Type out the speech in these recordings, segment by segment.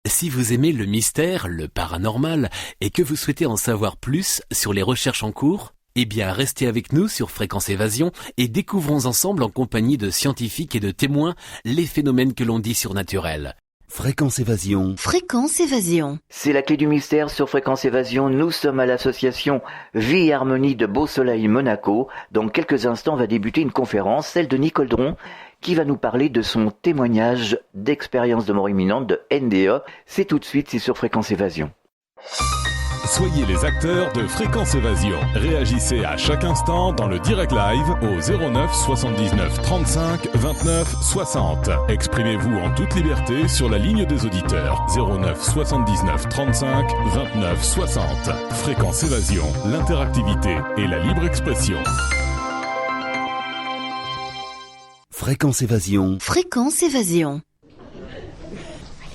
Si vous aimez le mystère, le paranormal, et que vous souhaitez en savoir plus sur les recherches en cours, eh bien restez avec nous sur Fréquence Évasion et découvrons ensemble en compagnie de scientifiques et de témoins les phénomènes que l'on dit surnaturels. Fréquence Évasion. Fréquence Évasion. C'est la clé du mystère sur Fréquence Évasion. Nous sommes à l'association Vie et Harmonie de Beau Soleil Monaco. Dans quelques instants va débuter une conférence, celle de Nicole Dron, qui va nous parler de son témoignage d'expérience de mort imminente de NDE. C'est tout de suite, c'est sur Fréquence Évasion. Soyez les acteurs de Fréquence Évasion. Réagissez à chaque instant dans le direct live au 09 79 35 29 60. Exprimez-vous en toute liberté sur la ligne des auditeurs 09 79 35 29 60. Fréquence Évasion, l'interactivité et la libre expression. Fréquence Évasion. Fréquence Évasion.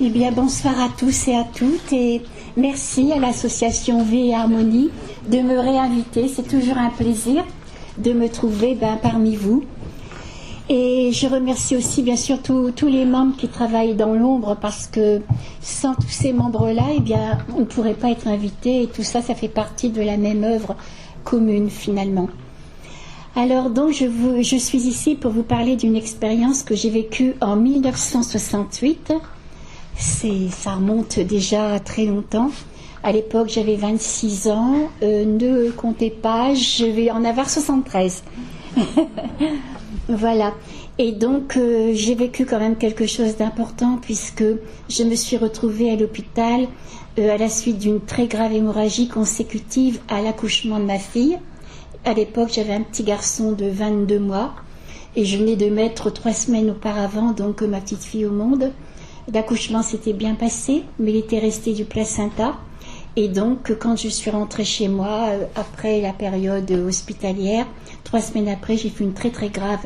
Eh bien, bonsoir à tous et à toutes et merci à l'association Vie et Harmonie de me réinviter. C'est toujours un plaisir de me trouver parmi vous. Et je remercie aussi bien sûr tous les membres qui travaillent dans l'ombre parce que sans tous ces membres-là, eh bien, on ne pourrait pas être invité et tout ça, ça fait partie de la même œuvre commune finalement. Alors donc je suis ici pour vous parler d'une expérience que j'ai vécue en 1968. Ça remonte déjà à très longtemps. À l'époque, j'avais 26 ans. Ne comptez pas, je vais en avoir 73. Voilà. Et donc, j'ai vécu quand même quelque chose d'important puisque je me suis retrouvée à l'hôpital à la suite d'une très grave hémorragie consécutive à l'accouchement de ma fille. À l'époque, j'avais un petit garçon de 22 mois et je venais de mettre 3 semaines auparavant donc ma petite fille au monde. L'accouchement s'était bien passé, mais il était resté du placenta. Et donc, quand je suis rentrée chez moi, après la période hospitalière, 3 semaines après, j'ai fait une très très grave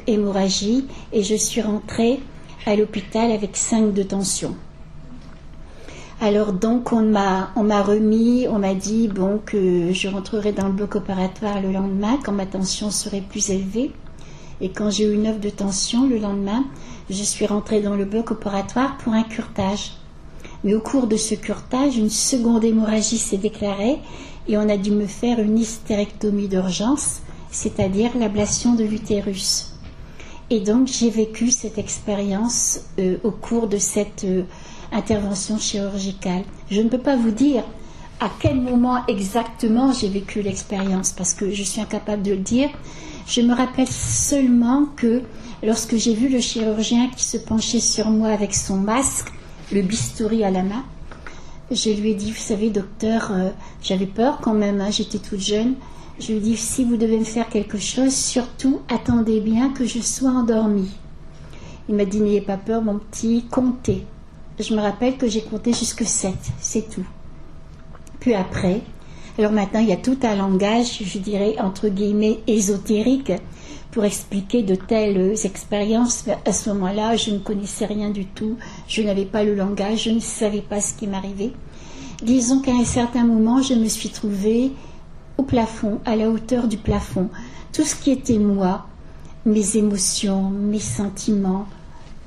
hémorragie. Et je suis rentrée à l'hôpital avec 5 de tension. Alors donc, on m'a remis, on m'a dit que je rentrerai dans le bloc opératoire le lendemain, quand ma tension serait plus élevée. Et quand j'ai eu 9 de tension le lendemain, je suis rentrée dans le bloc opératoire pour un curetage. Mais au cours de ce curetage, une seconde hémorragie s'est déclarée et on a dû me faire une hystérectomie d'urgence, c'est-à-dire l'ablation de l'utérus. Et donc j'ai vécu cette expérience au cours de cette intervention chirurgicale. Je ne peux pas vous dire à quel moment exactement j'ai vécu l'expérience parce que je suis incapable de le dire. Je me rappelle seulement que lorsque j'ai vu le chirurgien qui se penchait sur moi avec son masque, le bistouri à la main, je lui ai dit, vous savez docteur, j'avais peur quand même, j'étais toute jeune, je lui ai dit, si vous devez me faire quelque chose, surtout attendez bien que je sois endormie. Il m'a dit, n'ayez pas peur mon petit, comptez. Je me rappelle que j'ai compté jusque 7, c'est tout. Puis après, alors maintenant, il y a tout un langage, je dirais, entre guillemets, ésotérique, pour expliquer de telles expériences. Mais à ce moment-là, je ne connaissais rien du tout, je n'avais pas le langage, je ne savais pas ce qui m'arrivait. Disons qu'à un certain moment, je me suis trouvée au plafond, à la hauteur du plafond. Tout ce qui était moi, mes émotions, mes sentiments,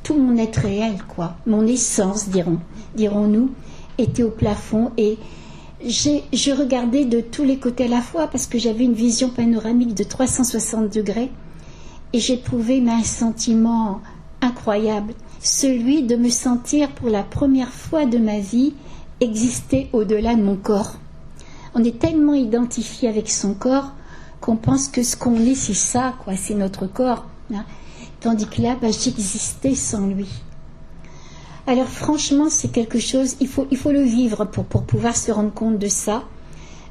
tout mon être réel, quoi, mon essence, dirons-nous, était au plafond et je regardais de tous les côtés à la fois parce que j'avais une vision panoramique de 360 degrés et j'éprouvais un sentiment incroyable, celui de me sentir pour la première fois de ma vie exister au-delà de mon corps. On est tellement identifié avec son corps qu'on pense que ce qu'on est, c'est ça, quoi, c'est notre corps. Hein. Tandis que là, j'existais sans lui. Alors franchement, c'est quelque chose, il faut le vivre pour pouvoir se rendre compte de ça.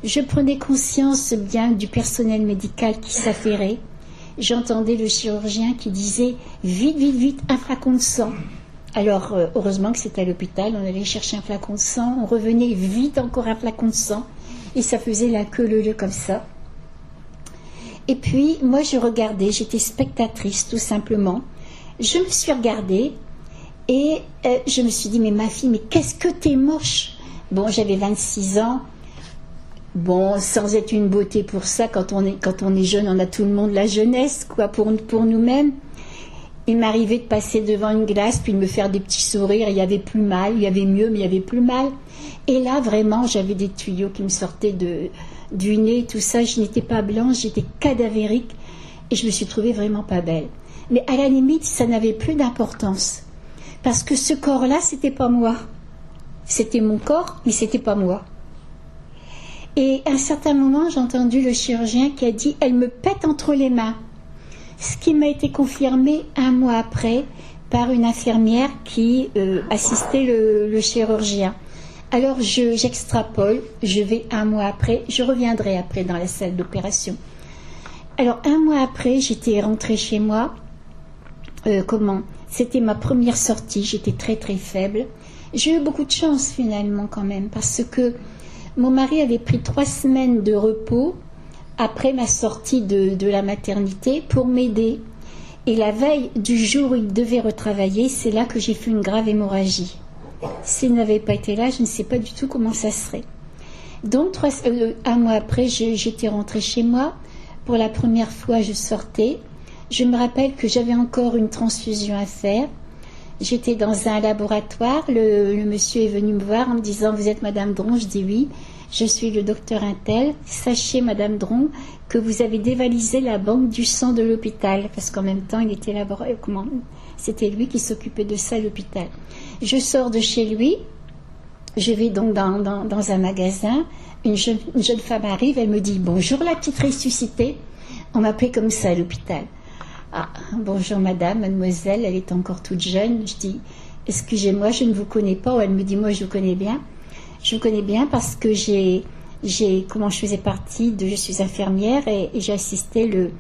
Je prenais conscience bien du personnel médical qui s'affairait. J'entendais le chirurgien qui disait « Vite, vite, vite, un flacon de sang ». Alors, heureusement que c'était à l'hôpital, on allait chercher un flacon de sang, on revenait vite encore un flacon de sang, et ça faisait la queue leu comme ça. Et puis, moi je regardais, j'étais spectatrice tout simplement. Je me suis regardée, et je me suis dit, mais ma fille, mais qu'est-ce que t'es moche. Bon, j'avais 26 ans. Bon, sans être une beauté pour ça, quand on est jeune, on a tout le monde la jeunesse, quoi, pour nous-mêmes. Il m'arrivait de passer devant une glace, puis de me faire des petits sourires. Il y avait plus mal, il y avait mieux, mais il y avait plus mal. Et là, vraiment, j'avais des tuyaux qui me sortaient du nez, tout ça. Je n'étais pas blanche, j'étais cadavérique. Et je me suis trouvée vraiment pas belle. Mais à la limite, ça n'avait plus d'importance. Parce que ce corps-là, c'était pas moi. C'était mon corps, mais c'était pas moi. Et à un certain moment, j'ai entendu le chirurgien qui a dit « Elle me pète entre les mains ». Ce qui m'a été confirmé un mois après par une infirmière qui assistait le chirurgien. Alors j'extrapole, je vais un mois après, je reviendrai après dans la salle d'opération. Alors un mois après, j'étais rentrée chez moi. C'était ma première sortie, j'étais très très faible. J'ai eu beaucoup de chance finalement quand même, parce que mon mari avait pris 3 semaines de repos après ma sortie de la maternité pour m'aider. Et la veille du jour où il devait retravailler, c'est là que j'ai fait une grave hémorragie. S'il n'avait pas été là, je ne sais pas du tout comment ça serait. Donc un mois après, j'étais rentrée chez moi. Pour la première fois, je sortais. Je me rappelle que j'avais encore une transfusion à faire. J'étais dans un laboratoire. Le monsieur est venu me voir en me disant « Vous êtes Madame Dron ?» Je dis « Oui, je suis le docteur Intel. Sachez, Madame Dron, que vous avez dévalisé la banque du sang de l'hôpital. » Parce qu'en même temps, il était c'était lui qui s'occupait de ça à l'hôpital. Je sors de chez lui. Je vais donc dans un magasin. Une jeune femme arrive. Elle me dit « Bonjour la petite ressuscitée. » On m'appelait comme ça à l'hôpital. Ah, bonjour madame, mademoiselle, elle est encore toute jeune. Je dis, excusez-moi, je ne vous connais pas. Elle me dit, moi je vous connais bien. Je vous connais bien parce que je faisais partie je suis infirmière et j'ai assisté le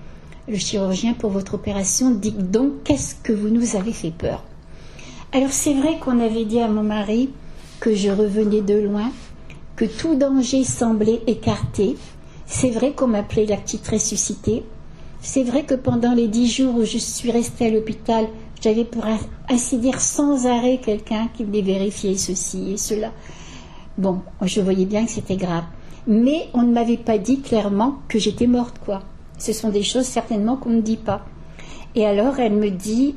chirurgien pour votre opération. Dites donc, qu'est-ce que vous nous avez fait peur? Alors c'est vrai qu'on avait dit à mon mari que je revenais de loin, que tout danger semblait écarté. C'est vrai qu'on m'appelait la petite ressuscitée. C'est vrai que pendant les 10 jours où je suis restée à l'hôpital, j'avais pour ainsi dire sans arrêt quelqu'un qui venait vérifier ceci et cela. Bon, je voyais bien que c'était grave. Mais on ne m'avait pas dit clairement que j'étais morte, quoi. Ce sont des choses certainement qu'on ne dit pas. Et alors elle me dit,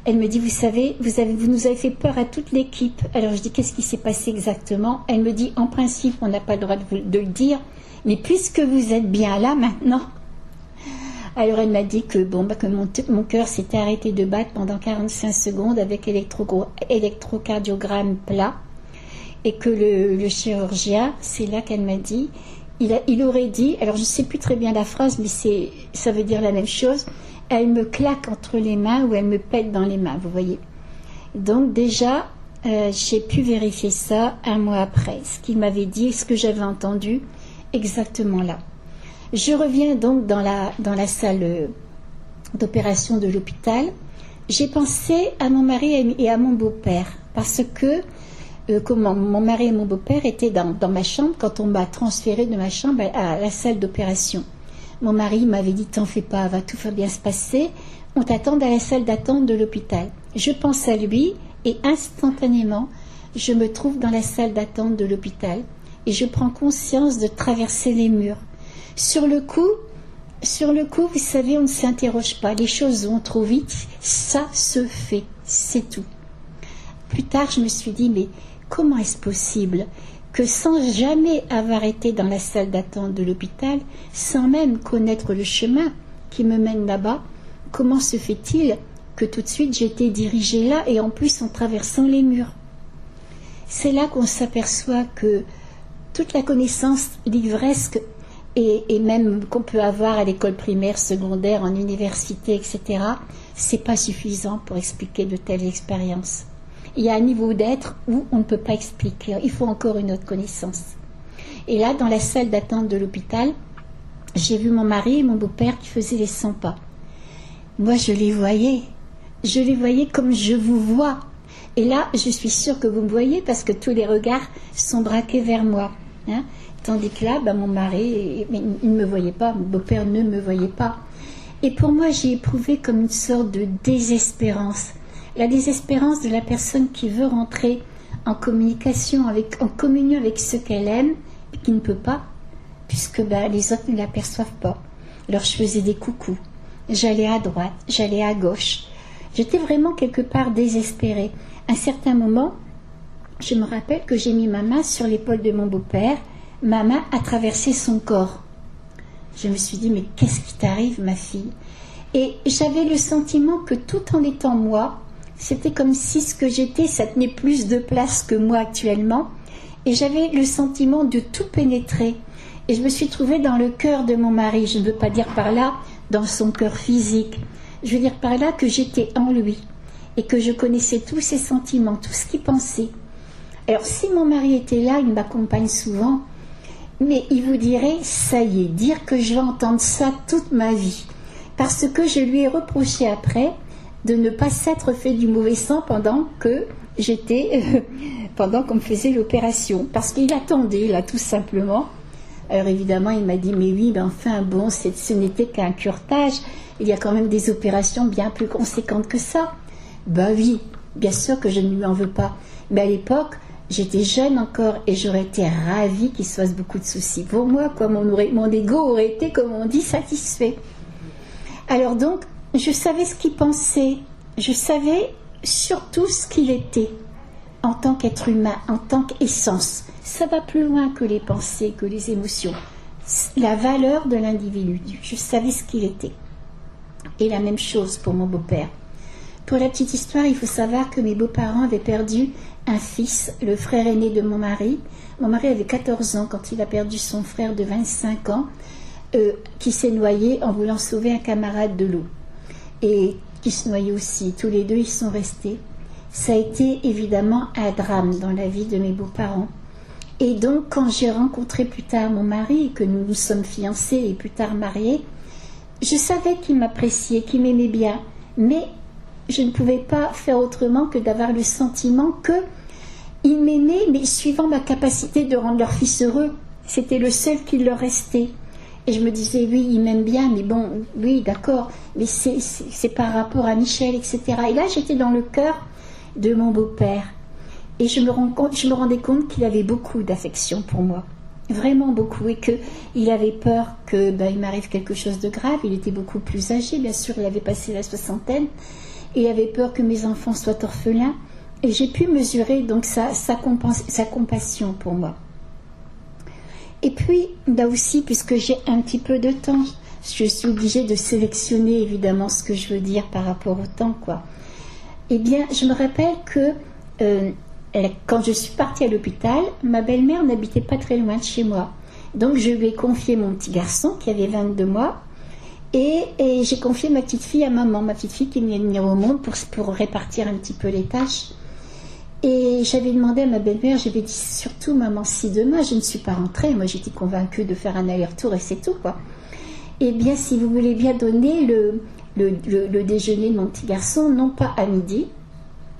vous savez, vous nous avez fait peur à toute l'équipe. Alors je dis, qu'est-ce qui s'est passé exactement? Elle me dit, en principe, on n'a pas le droit de le dire, mais puisque vous êtes bien là maintenant. Alors elle m'a dit que mon cœur s'était arrêté de battre pendant 45 secondes avec électrocardiogramme plat et que le chirurgien, c'est là qu'elle m'a dit, il aurait dit, alors je ne sais plus très bien la phrase, mais ça veut dire la même chose, elle me claque entre les mains ou elle me pète dans les mains, vous voyez. Donc déjà, j'ai pu vérifier ça un mois après, ce qu'il m'avait dit, ce que j'avais entendu exactement là. Je reviens donc dans la salle d'opération de l'hôpital. J'ai pensé à mon mari et à mon beau-père parce que mon mari et mon beau-père étaient dans ma chambre quand on m'a transférée de ma chambre à la salle d'opération. Mon mari m'avait dit « T'en fais pas, tout va bien se passer, on t'attend dans la salle d'attente de l'hôpital ». Je pense à lui et instantanément, je me trouve dans la salle d'attente de l'hôpital et je prends conscience de traverser les murs. Sur le coup, vous savez, on ne s'interroge pas. Les choses vont trop vite. Ça se fait. C'est tout. Plus tard, je me suis dit, mais comment est-ce possible que sans jamais avoir été dans la salle d'attente de l'hôpital, sans même connaître le chemin qui me mène là-bas, comment se fait-il que tout de suite j'ai été dirigée là et en plus en traversant les murs? C'est là qu'on s'aperçoit que toute la connaissance livresque et même qu'on peut avoir à l'école primaire, secondaire, en université, etc., c'est pas suffisant pour expliquer de telles expériences. Il y a un niveau d'être où on ne peut pas expliquer. Il faut encore une autre connaissance. Et là, dans la salle d'attente de l'hôpital, j'ai vu mon mari et mon beau-père qui faisaient les 100 pas. Moi, je les voyais. Je les voyais comme je vous vois. Et là, je suis sûre que vous me voyez parce que tous les regards sont braqués vers moi. Hein. Tandis que là, mon mari, il ne me voyait pas, mon beau-père ne me voyait pas. Et pour moi, j'ai éprouvé comme une sorte de désespérance. La désespérance de la personne qui veut rentrer en communion avec ce qu'elle aime, et qui ne peut pas, puisque les autres ne l'aperçoivent pas. Alors je faisais des coucous. J'allais à droite, j'allais à gauche. J'étais vraiment quelque part désespérée. À un certain moment, je me rappelle que j'ai mis ma main sur l'épaule de mon beau-père. Ma main a traversé son corps. Je me suis dit, mais qu'est-ce qui t'arrive, ma fille? Et j'avais le sentiment que tout en étant moi, c'était comme si ce que j'étais, ça tenait plus de place que moi actuellement. Et j'avais le sentiment de tout pénétrer. Et je me suis trouvée dans le cœur de mon mari. Je ne veux pas dire par là dans son cœur physique. Je veux dire par là que j'étais en lui. Et que je connaissais tous ses sentiments, tout ce qu'il pensait. Alors si mon mari était là, il m'accompagne souvent. Mais il vous dirait, ça y est, dire que je vais entendre ça toute ma vie. Parce que je lui ai reproché après de ne pas s'être fait du mauvais sang pendant qu'on me faisait l'opération. Parce qu'il attendait, là, tout simplement. Alors évidemment, il m'a dit, mais oui, mais enfin, bon, ce n'était qu'un curetage. Il y a quand même des opérations bien plus conséquentes que ça. Ben oui, bien sûr que je ne lui en veux pas. Mais à l'époque, j'étais jeune encore et j'aurais été ravie qu'il se fasse beaucoup de soucis pour moi. Quoi, mon ego aurait été, comme on dit, satisfait. Alors donc, je savais ce qu'il pensait. Je savais surtout ce qu'il était en tant qu'être humain, en tant qu'essence. Ça va plus loin que les pensées, que les émotions. La valeur de l'individu. Je savais ce qu'il était. Et la même chose pour mon beau-père. Pour la petite histoire, il faut savoir que mes beaux-parents avaient perdu un fils, le frère aîné de mon mari. Mon mari avait 14 ans quand il a perdu son frère de 25 ans, qui s'est noyé en voulant sauver un camarade de l'eau. Et qui se noyait aussi. Tous les deux, ils sont restés. Ça a été évidemment un drame dans la vie de mes beaux-parents. Et donc, quand j'ai rencontré plus tard mon mari, que nous nous sommes fiancés et plus tard mariés, je savais qu'il m'appréciait, qu'il m'aimait bien. Mais je ne pouvais pas faire autrement que d'avoir le sentiment qu'il m'aimait, mais suivant ma capacité de rendre leur fils heureux. C'était le seul qui leur restait. Et je me disais, oui, il m'aime bien, mais bon, oui, d'accord, mais c'est par rapport à Michel, etc. Et là, j'étais dans le cœur de mon beau-père. Et je me rendais compte qu'il avait beaucoup d'affection pour moi. Vraiment beaucoup. Et qu'il avait peur qu'il m'arrive quelque chose de grave. Il était beaucoup plus âgé, bien sûr, il avait passé la soixantaine. Et il avait peur que mes enfants soient orphelins. Et j'ai pu mesurer donc sa compassion pour moi. Et puis, là aussi, puisque j'ai un petit peu de temps, je suis obligée de sélectionner évidemment ce que je veux dire par rapport au temps, quoi. Eh bien, je me rappelle que quand je suis partie à l'hôpital, ma belle-mère n'habitait pas très loin de chez moi. Donc, je lui ai confié mon petit garçon qui avait 22 mois et j'ai confié ma petite fille à maman, ma petite fille qui venait de venir au monde pour répartir un petit peu les tâches. Et j'avais demandé à ma belle-mère, j'avais dit surtout, maman, si demain je ne suis pas rentrée, moi j'étais convaincue de faire un aller-retour et c'est tout, quoi. Eh bien, si vous voulez bien donner le déjeuner de mon petit garçon, non pas à midi,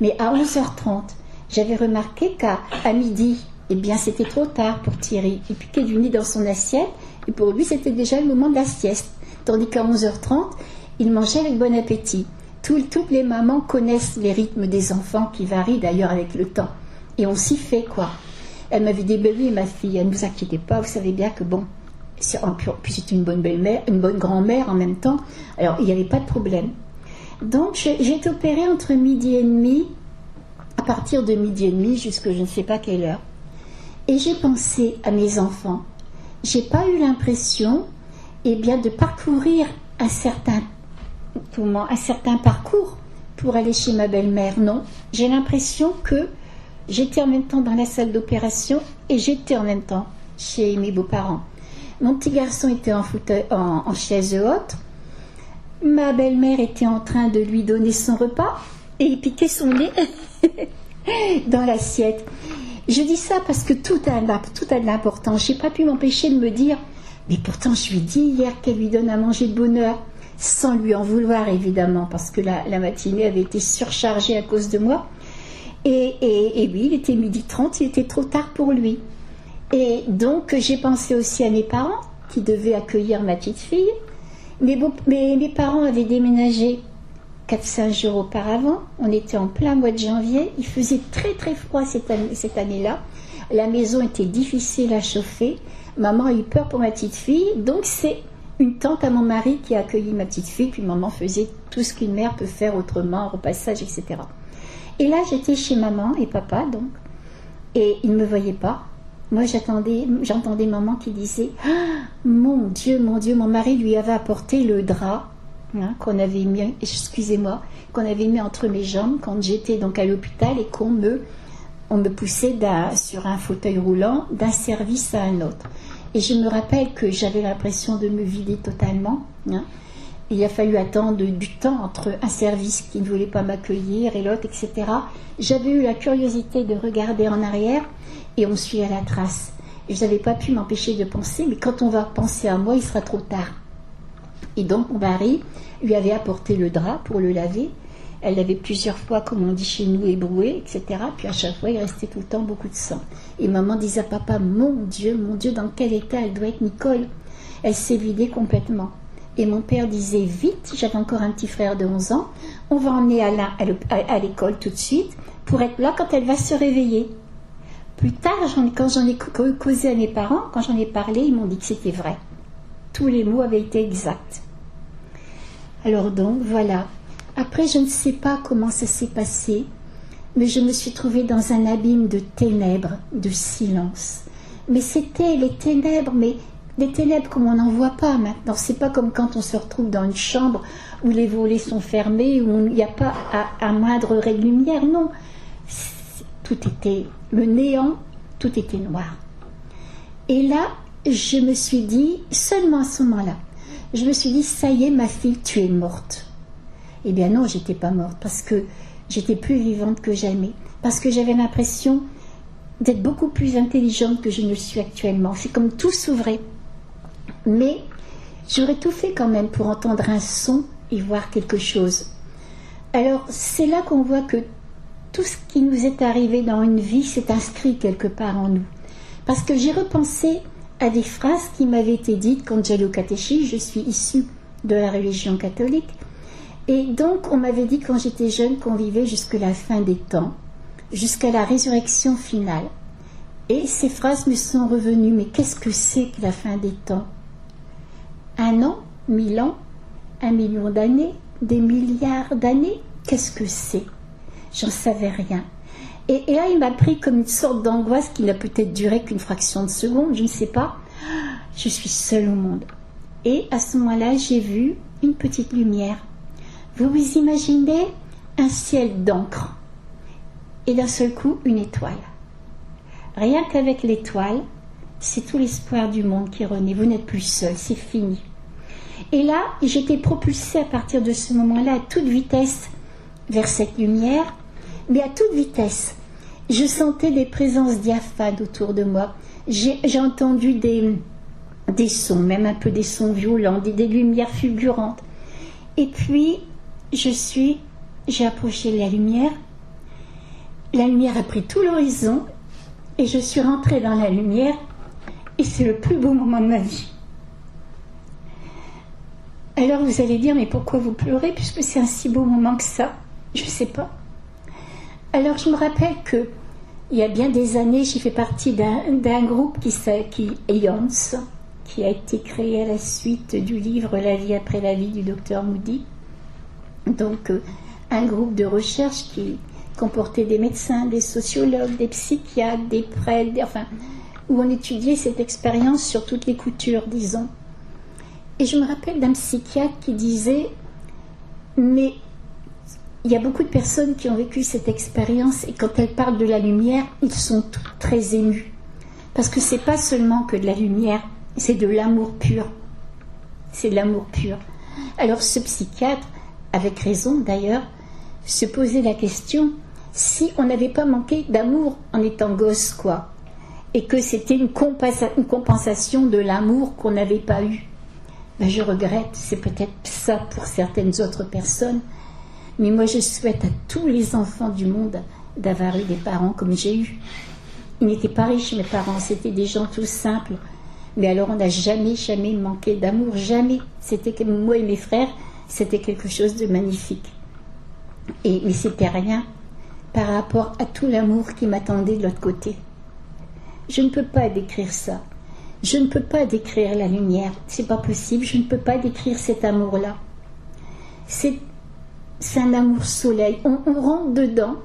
mais à 11h30. J'avais remarqué qu'à midi, eh bien, c'était trop tard pour Thierry. Il piquait du nez dans son assiette et pour lui, c'était déjà le moment de la sieste. Tandis qu'à 11h30, il mangeait avec bon appétit. Toutes les mamans connaissent les rythmes des enfants qui varient d'ailleurs avec le temps. Et on s'y fait, quoi. Elle m'avait dit, oui, ma fille, ne vous inquiétez pas, vous savez bien que bon, puis c'est une bonne belle-mère, une bonne grand-mère en même temps. Alors, il n'y avait pas de problème. Donc, j'ai été opérée entre midi et demi, à partir de midi et demi jusqu'à je ne sais pas quelle heure. Et j'ai pensé à mes enfants. J'ai pas eu l'impression, eh bien, de parcourir un certain parcours pour aller chez ma belle-mère. Non, j'ai l'impression que j'étais en même temps dans la salle d'opération et j'étais en même temps chez mes beaux-parents. Mon petit garçon était en chaise haute. Ma belle-mère était en train de lui donner son repas et il piquait son nez dans l'assiette. Je dis ça parce que tout a de l'importance. Je n'ai pas pu m'empêcher de me dire, mais pourtant je lui ai dit hier qu'elle lui donne à manger de bonne heure, sans lui en vouloir évidemment, parce que la matinée avait été surchargée à cause de moi. Et oui, il était 12h30, il était trop tard pour lui. Et donc j'ai pensé aussi à mes parents qui devaient accueillir ma petite fille. Mes parents avaient déménagé 4-5 jours auparavant. On était en plein mois de janvier. Il faisait très très froid cette année-là. La maison était difficile à chauffer. Maman a eu peur pour ma petite fille. Donc c'est une tante à mon mari qui a accueilli ma petite fille, puis maman faisait tout ce qu'une mère peut faire autrement, repassage, etc. Et là, j'étais chez maman et papa, donc, et ils ne me voyaient pas. Moi, j'entendais maman qui disait « Mon Dieu, mon mari lui avait apporté le drap qu'on avait mis, qu'on avait mis entre mes jambes quand j'étais donc à l'hôpital et on me poussait sur un fauteuil roulant d'un service à un autre. » Et je me rappelle que j'avais l'impression de me vider totalement. Il a fallu attendre du temps entre un service qui ne voulait pas m'accueillir et l'autre, etc. J'avais eu la curiosité de regarder en arrière et on me suit à la trace. Et je n'avais pas pu m'empêcher de penser, mais quand on va penser à moi, il sera trop tard. Et donc mon mari lui avait apporté le drap pour le laver. Elle l'avait plusieurs fois, comme on dit chez nous, ébroué, etc. Puis à chaque fois, il restait tout le temps beaucoup de sang. Et maman disait à papa, mon Dieu, dans quel état elle doit être, Nicole? Elle s'est vidée complètement. Et mon père disait, vite, j'avais encore un petit frère de 11 ans, on va emmener Alain à l'école tout de suite, pour être là quand elle va se réveiller. Plus tard, quand j'en ai causé à mes parents, quand j'en ai parlé, ils m'ont dit que c'était vrai. Tous les mots avaient été exacts. Alors donc, voilà. Après, je ne sais pas comment ça s'est passé, mais je me suis trouvée dans un abîme de ténèbres, de silence. Mais c'était les ténèbres, comme on n'en voit pas maintenant. C'est pas comme quand on se retrouve dans une chambre où les volets sont fermés, où il n'y a pas un moindre ray de lumière. Non, tout était le néant, tout était noir. Et là, je me suis dit, seulement à ce moment-là, je me suis dit, ça y est, ma fille, tu es morte. Eh bien non, j'étais pas morte, parce que j'étais plus vivante que jamais, parce que j'avais l'impression d'être beaucoup plus intelligente que je ne le suis actuellement. C'est comme tout s'ouvrait. Mais j'aurais tout fait quand même pour entendre un son et voir quelque chose. Alors c'est là qu'on voit que tout ce qui nous est arrivé dans une vie s'est inscrit quelque part en nous. Parce que j'ai repensé à des phrases qui m'avaient été dites quand j'allais au catéchisme. Je suis issue de la religion catholique. Et donc, on m'avait dit quand j'étais jeune qu'on vivait jusqu'à la fin des temps, jusqu'à la résurrection finale. Et ces phrases me sont revenues. Mais qu'est-ce que c'est que la fin des temps? 1 an, 1000 ans, 1 million d'années, des milliards d'années? Qu'est-ce que c'est? J'en savais rien. Et là, il m'a pris comme une sorte d'angoisse qui n'a peut-être duré qu'une fraction de seconde, je ne sais pas. Je suis seule au monde. Et à ce moment-là, j'ai vu une petite lumière. Vous vous imaginez un ciel d'encre et d'un seul coup une étoile. Rien qu'avec l'étoile, c'est tout l'espoir du monde qui renaît. Vous n'êtes plus seul, c'est fini. Et là, j'étais propulsée à partir de ce moment-là à toute vitesse vers cette lumière, mais à toute vitesse. Je sentais des présences diaphanes autour de moi. J'ai entendu des sons, même un peu des sons violents, des lumières fulgurantes. Et puis, j'ai approché la lumière. La lumière a pris tout l'horizon et je suis rentrée dans la lumière et c'est le plus beau moment de ma vie. Alors vous allez dire, mais pourquoi vous pleurez puisque c'est un si beau moment que ça? Je ne sais pas. Alors je me rappelle que il y a bien des années, j'ai fait partie d'un groupe qui Eons, qui a été créé à la suite du livre La vie après la vie du docteur Moody. Donc un groupe de recherche qui comportait des médecins, des sociologues, des psychiatres, des prêtres, où on étudiait cette expérience sur toutes les coutures, disons. Et je me rappelle d'un psychiatre qui disait, mais il y a beaucoup de personnes qui ont vécu cette expérience et quand elles parlent de la lumière, ils sont toutes très émus. Parce que c'est pas seulement que de la lumière, c'est de l'amour pur. C'est de l'amour pur. Alors ce psychiatre, avec raison d'ailleurs, se posait la question si on n'avait pas manqué d'amour en étant gosse, quoi. Et que c'était une compensation de l'amour qu'on n'avait pas eu. Ben, je regrette, c'est peut-être ça pour certaines autres personnes. Mais moi, je souhaite à tous les enfants du monde d'avoir eu des parents comme j'ai eu. Ils n'étaient pas riches, mes parents, c'était des gens tout simples. Mais alors, on n'a jamais manqué d'amour, jamais. C'était comme moi et mes frères, c'était quelque chose de magnifique. Mais c'était rien par rapport à tout l'amour qui m'attendait de l'autre côté. Je ne peux pas décrire ça. Je ne peux pas décrire la lumière, c'est pas possible, je ne peux pas décrire cet amour-là. C'est un amour soleil, on rentre dedans,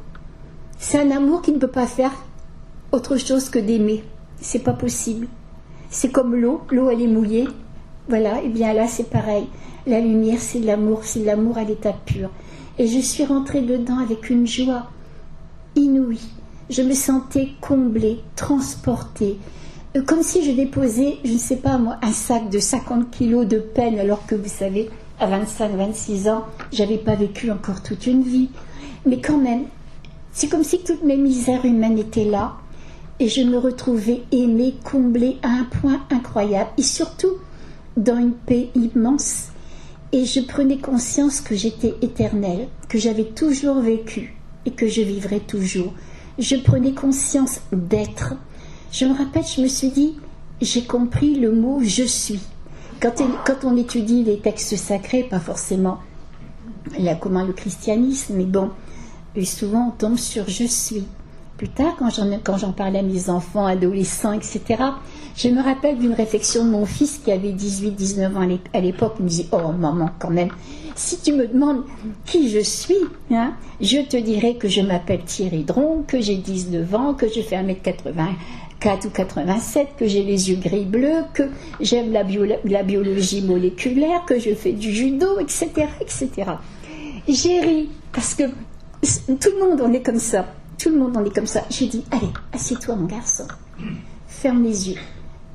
c'est un amour qui ne peut pas faire autre chose que d'aimer, c'est pas possible. C'est comme l'eau elle est mouillée, voilà, et bien là c'est pareil, la lumière c'est l'amour à l'état pur. Et je suis rentrée dedans avec une joie inouïe, je me sentais comblée, transportée, comme si je déposais, je ne sais pas moi, un sac de 50 kilos de peine, alors que vous savez, à 25-26 ans, j'avais pas vécu encore toute une vie. Mais quand même, c'est comme si toutes mes misères humaines étaient là, et je me retrouvais aimée, comblée à un point incroyable, et surtout dans une paix immense. Et je prenais conscience que j'étais éternelle, que j'avais toujours vécu, et que je vivrais toujours. Je prenais conscience d'être. Je me rappelle, je me suis dit, j'ai compris le mot « je suis ». Quand on étudie les textes sacrés, pas forcément comment le christianisme, mais bon, et souvent on tombe sur « je suis ». Plus tard, quand j'en parlais à mes enfants, adolescents, etc., je me rappelle d'une réflexion de mon fils qui avait 18-19 ans à l'époque. Il me disait « Oh maman, quand même, si tu me demandes qui je suis, hein, je te dirai que je m'appelle Thierry Dron, que j'ai 19 ans, que je fais 1m84 ou 87, que j'ai les yeux gris-bleus, que j'aime la biologie moléculaire, que je fais du judo, etc. etc. » J'ai ri, parce que tout le monde en est comme ça. Tout le monde en est comme ça. J'ai dit, allez, assieds-toi mon garçon. Ferme les yeux.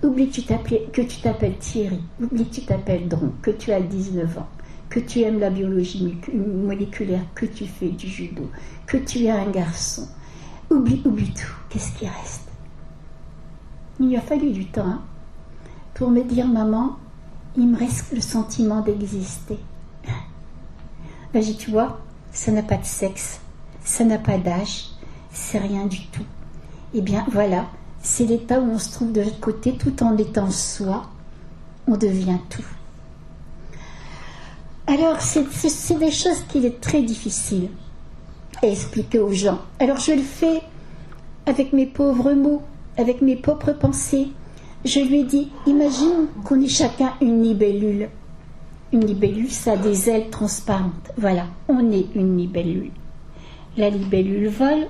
Oublie que tu t'appelles Thierry. Oublie que tu t'appelles Dron, que tu as 19 ans, que tu aimes la biologie moléculaire, que tu fais du judo, que tu es un garçon. Oublie tout. Qu'est-ce qui reste? Il lui a fallu du temps pour me dire, maman, il me reste le sentiment d'exister. Ben, j'ai dit, tu vois, ça n'a pas de sexe, ça n'a pas d'âge, c'est rien du tout. Eh bien voilà, c'est l'état où on se trouve de l'autre côté, tout en étant soi, on devient tout. Alors c'est des choses qu'il est très difficile à expliquer aux gens. Alors je le fais avec mes pauvres mots, avec mes propres pensées. Je lui ai dit, imagine qu'on est chacun une libellule. Une libellule, ça a des ailes transparentes. Voilà, on est une libellule. La libellule vole.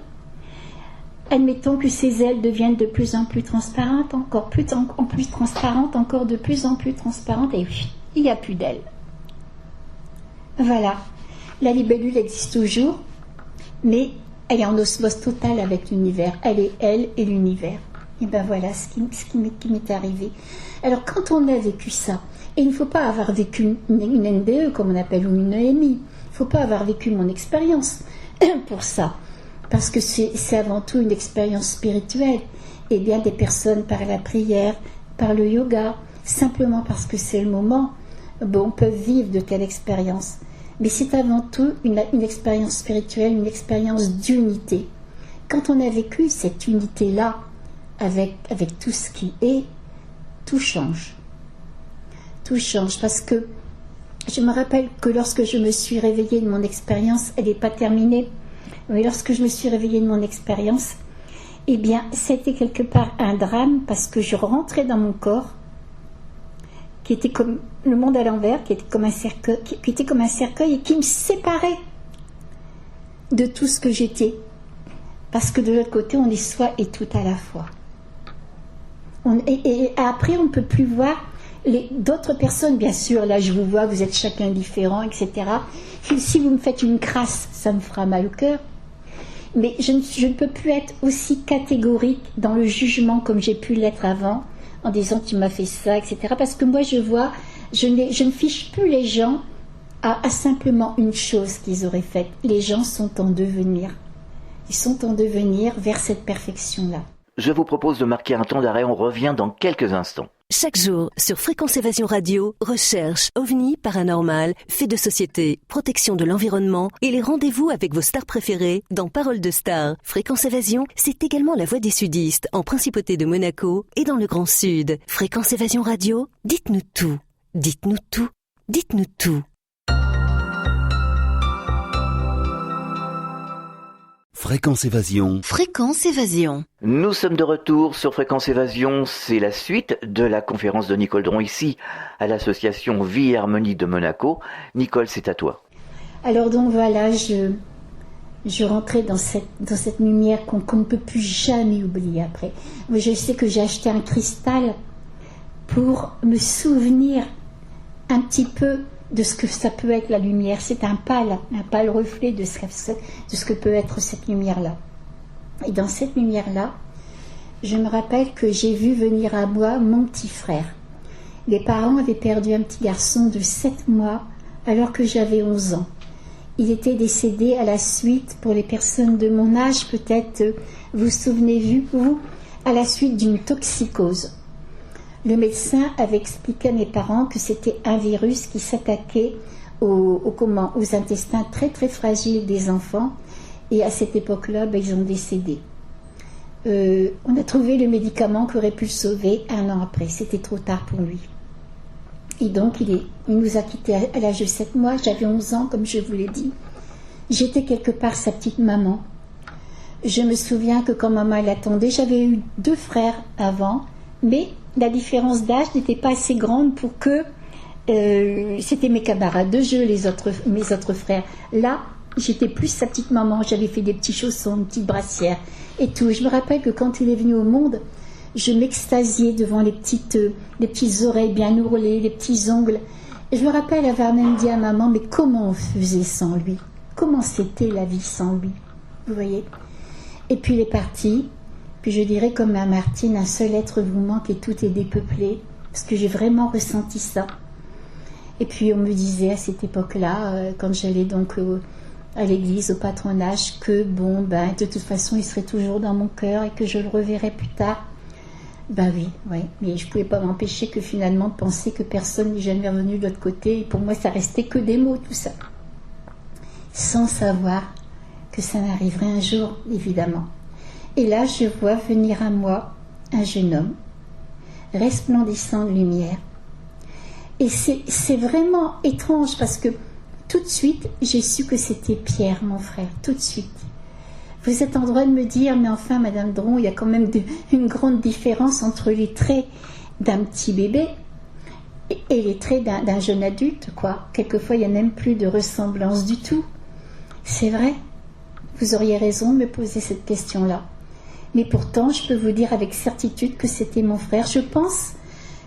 Admettons que ces ailes deviennent de plus en plus transparentes, encore plus transparentes, encore de plus en plus transparentes, et il n'y a plus d'ailes. Voilà, la libellule existe toujours, mais elle est en osmose totale avec l'univers. Elle est elle et l'univers. Et bien voilà ce qui m'est arrivé. Alors quand on a vécu ça, et il ne faut pas avoir vécu une NDE, comme on appelle, ou une EMI, il ne faut pas avoir vécu mon expérience pour ça, parce que c'est avant tout une expérience spirituelle. Et bien des personnes par la prière, par le yoga, simplement parce que c'est le moment, peuvent vivre de telles expériences. Mais c'est avant tout une expérience spirituelle, une expérience d'unité. Quand on a vécu cette unité-là, avec tout ce qui est, tout change. Tout change, parce que je me rappelle que lorsque je me suis réveillée de mon expérience, elle n'est pas terminée, mais lorsque je me suis réveillée de mon expérience, eh bien, c'était quelque part un drame, parce que je rentrais dans mon corps, qui était comme le monde à l'envers, qui était comme un cercueil et qui me séparait de tout ce que j'étais. Parce que de l'autre côté, on est soi et tout à la fois. Et après, on ne peut plus voir d'autres personnes, bien sûr. Là, je vous vois, vous êtes chacun différent, etc. Si vous me faites une crasse, ça me fera mal au cœur. Mais je ne peux plus être aussi catégorique dans le jugement comme j'ai pu l'être avant, en disant tu m'as fait ça, etc. Parce que moi, je vois, je ne fiche plus les gens à simplement une chose qu'ils auraient faite. Les gens sont en devenir. Ils sont en devenir vers cette perfection-là. Je vous propose de marquer un temps d'arrêt, on revient dans quelques instants. Chaque jour, sur Fréquence Évasion Radio, recherche, ovni, paranormal, faits de société, protection de l'environnement et les rendez-vous avec vos stars préférées dans Paroles de Stars. Fréquence Évasion, c'est également la voix des sudistes en Principauté de Monaco et dans le Grand Sud. Fréquence Évasion Radio, dites-nous tout. Dites-nous tout. Dites-nous tout. Fréquence Évasion. Fréquence Évasion. Nous sommes de retour sur Fréquence Évasion. C'est la suite de la conférence de Nicole Dron ici à l'association Vie et Harmonie de Monaco. Nicole, c'est à toi. Alors donc voilà, je rentrais dans cette lumière qu'on ne peut plus jamais oublier après. Moi, je sais que j'ai acheté un cristal pour me souvenir un petit peu de ce que ça peut être la lumière. C'est un pâle reflet de ce que peut être cette lumière-là. Et dans cette lumière-là, je me rappelle que j'ai vu venir à moi mon petit frère. Les parents avaient perdu un petit garçon de 7 mois alors que j'avais 11 ans. Il était décédé à la suite, pour les personnes de mon âge, peut-être vous souvenez, vous, à la suite d'une toxicose. Le médecin avait expliqué à mes parents que c'était un virus qui s'attaquait aux intestins très très fragiles des enfants, et à cette époque-là, ils ont décédé. On a trouvé le médicament qui aurait pu le sauver 1 an après. C'était trop tard pour lui. Et donc, il nous a quittés à l'âge de 7 mois. J'avais 11 ans, comme je vous l'ai dit. J'étais quelque part sa petite maman. Je me souviens que quand maman l'attendait, j'avais eu 2 frères avant, mais la différence d'âge n'était pas assez grande pour que c'était mes camarades de jeu, mes autres frères. Là, j'étais plus sa petite maman. J'avais fait des petits chaussons, une petite brassière et tout. Je me rappelle que quand il est venu au monde, je m'extasiais devant les petites oreilles bien ourlées, les petits ongles. Et je me rappelle avoir même dit à maman, mais comment on faisait sans lui? Comment c'était la vie sans lui? Vous voyez? Et puis il est parti. Puis je dirais comme à Martine, un seul être vous manque et tout est dépeuplé. Parce que j'ai vraiment ressenti ça. Et puis on me disait à cette époque-là, quand j'allais donc à l'église, au patronage, que de toute façon il serait toujours dans mon cœur et que je le reverrais plus tard. Oui, mais je ne pouvais pas m'empêcher que finalement de penser que personne n'est jamais revenu de l'autre côté. Et pour moi, ça restait que des mots, tout ça. Sans savoir que ça n'arriverait un jour, évidemment. Et là, je vois venir à moi un jeune homme, resplendissant de lumière. Et c'est vraiment étrange parce que tout de suite, j'ai su que c'était Pierre, mon frère, tout de suite. Vous êtes en droit de me dire, mais enfin, Madame Dron, il y a quand même une grande différence entre les traits d'un petit bébé et les traits d'un jeune adulte, quoi. Quelquefois, il n'y a même plus de ressemblance du tout. C'est vrai, vous auriez raison de me poser cette question-là. Mais pourtant, je peux vous dire avec certitude que c'était mon frère. Je pense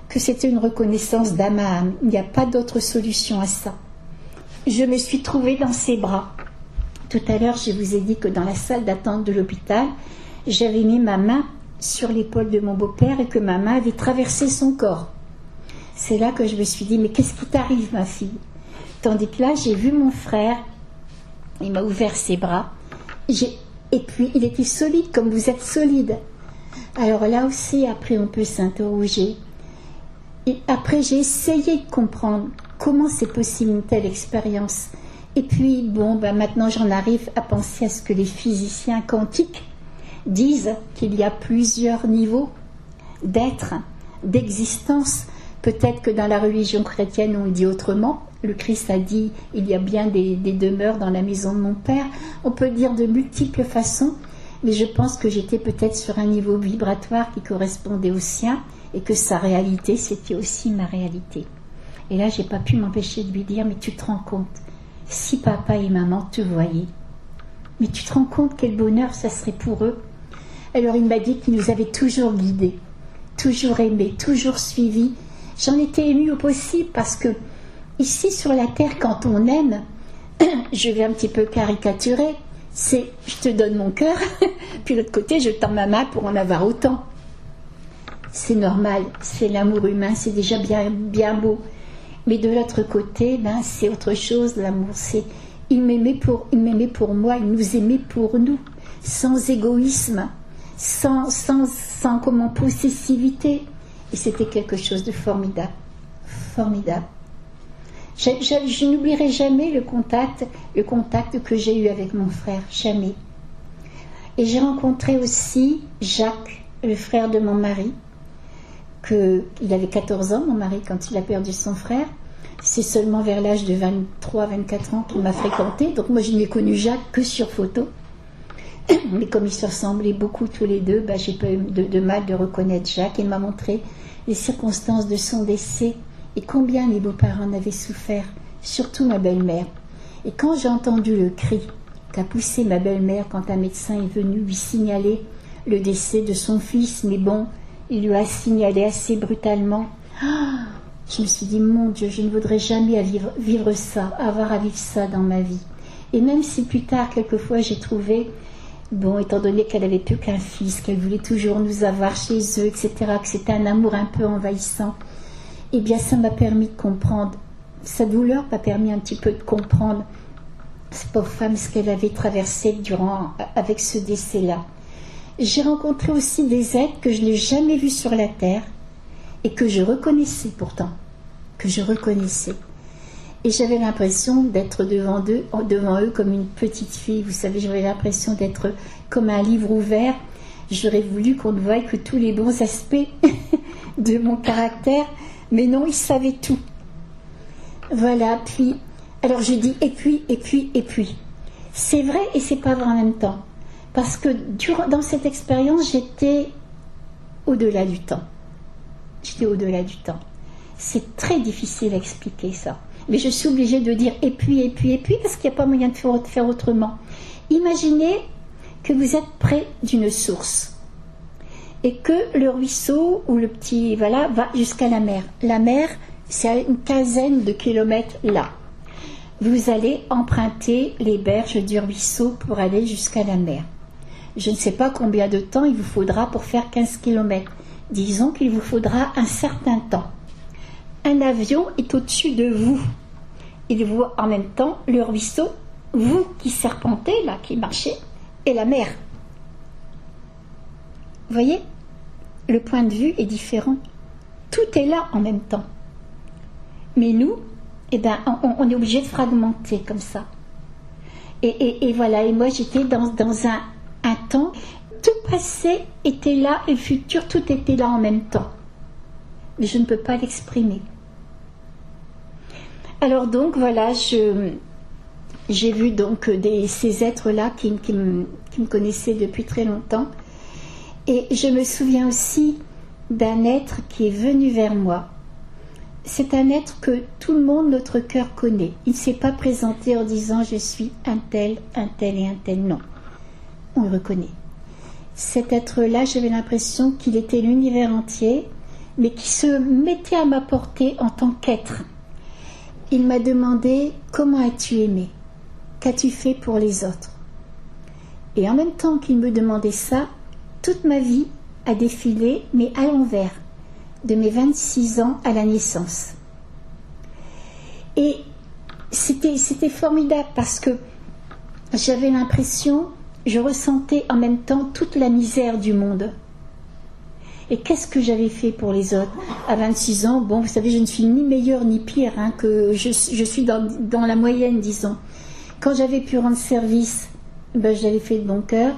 que c'était une reconnaissance d'âme à âme. Il n'y a pas d'autre solution à ça. Je me suis trouvée dans ses bras. Tout à l'heure, je vous ai dit que dans la salle d'attente de l'hôpital, j'avais mis ma main sur l'épaule de mon beau-père et que ma main avait traversé son corps. C'est là que je me suis dit, mais qu'est-ce qui t'arrive, ma fille? Tandis que là, j'ai vu mon frère, il m'a ouvert ses bras, et puis il était solide comme vous êtes solide. Alors là aussi, après, on peut s'interroger. Et après, j'ai essayé de comprendre comment c'est possible une telle expérience. Et puis, maintenant j'en arrive à penser à ce que les physiciens quantiques disent, qu'il y a plusieurs niveaux d'être, d'existence. Peut-être que dans la religion chrétienne, on le dit autrement. Le Christ a dit, il y a bien des demeures dans la maison de mon Père. On peut dire de multiples façons, mais je pense que j'étais peut-être sur un niveau vibratoire qui correspondait au sien et que sa réalité, c'était aussi ma réalité. Et là, j'ai pas pu m'empêcher de lui dire, mais tu te rends compte, si papa et maman te voyaient, mais tu te rends compte quel bonheur ça serait pour eux. Alors il m'a dit qu'il nous avait toujours guidés, toujours aimés, toujours suivis. J'en étais émue au possible parce que ici sur la terre, quand on aime, je vais un petit peu caricaturer, c'est je te donne mon cœur, puis de l'autre côté je tends ma main pour en avoir autant. C'est normal, c'est l'amour humain, c'est déjà bien, bien beau. Mais de l'autre côté, c'est autre chose, l'amour. C'est il m'aimait pour moi, il nous aimait pour nous, sans égoïsme, sans possessivité. Et c'était quelque chose de formidable, formidable. Je n'oublierai jamais le contact que j'ai eu avec mon frère, jamais. Et j'ai rencontré aussi Jacques, le frère de mon mari. Il avait 14 ans, mon mari, quand il a perdu son frère. C'est seulement vers l'âge de 23-24 ans qu'il m'a fréquenté. Donc moi, je n'ai connu Jacques que sur photo. Mais comme ils se ressemblaient beaucoup tous les deux, j'ai pas eu de mal de reconnaître Jacques. Il m'a montré les circonstances de son décès et combien les beaux-parents en avaient souffert, surtout ma belle-mère. Et quand j'ai entendu le cri qu'a poussé ma belle-mère quand un médecin est venu lui signaler le décès de son fils, mais bon, il lui a signalé assez brutalement, je me suis dit, mon Dieu, je ne voudrais jamais vivre ça, avoir à vivre ça dans ma vie. Et même si plus tard, quelquefois, j'ai trouvé, bon, étant donné qu'elle n'avait plus qu'un fils, qu'elle voulait toujours nous avoir chez eux, etc., que c'était un amour un peu envahissant, eh bien, ça m'a permis de comprendre, sa douleur m'a permis un petit peu de comprendre, cette pauvre femme, ce qu'elle avait traversé avec ce décès-là. J'ai rencontré aussi des êtres que je n'ai jamais vus sur la terre et que je reconnaissais pourtant, Et j'avais l'impression d'être devant eux comme une petite fille. Vous savez, j'avais l'impression d'être comme un livre ouvert. J'aurais voulu qu'on ne voie que tous les bons aspects de mon caractère, mais non, ils savaient tout. Voilà, puis, alors je dis et puis. C'est vrai et c'est pas vrai en même temps. Parce que dans cette expérience, j'étais au-delà du temps. C'est très difficile à expliquer ça. Mais je suis obligée de dire et puis, parce qu'il n'y a pas moyen de faire autrement. Imaginez que vous êtes près d'une source et que le ruisseau ou le petit, va jusqu'à la mer. La mer, c'est à une quinzaine de kilomètres là. Vous allez emprunter les berges du ruisseau pour aller jusqu'à la mer. Je ne sais pas combien de temps il vous faudra pour faire 15 km. Disons qu'il vous faudra un certain temps. Un avion est au-dessus de vous. Il voit en même temps le ruisseau, vous qui serpentez, là, qui marchez, et la mer. Vous voyez, le point de vue est différent. Tout est là en même temps. Mais nous, on est obligé de fragmenter comme ça. Et voilà, et moi j'étais dans un temps, tout passé était là et le futur, tout était là en même temps. Mais je ne peux pas l'exprimer. Alors donc voilà, j'ai vu donc ces êtres-là qui me connaissaient depuis très longtemps. Et je me souviens aussi d'un être qui est venu vers moi. C'est un être que tout le monde, notre cœur connaît. Il ne s'est pas présenté en disant « je suis un tel et un tel ». Non, on le reconnaît. Cet être-là, j'avais l'impression qu'il était l'univers entier, mais qui se mettait à ma portée en tant qu'être. Il m'a demandé « comment as-tu aimé ? Qu'as-tu fait pour les autres ?» Et en même temps qu'il me demandait ça, toute ma vie a défilé, mais à l'envers, de mes 26 ans à la naissance. Et c'était formidable parce que j'avais l'impression, je ressentais en même temps toute la misère du monde. Et qu'est-ce que j'avais fait pour les autres ? À 26 ans, bon, vous savez, je ne suis ni meilleure ni pire, que je suis dans la moyenne, disons. Quand j'avais pu rendre service, j'avais fait de bon cœur.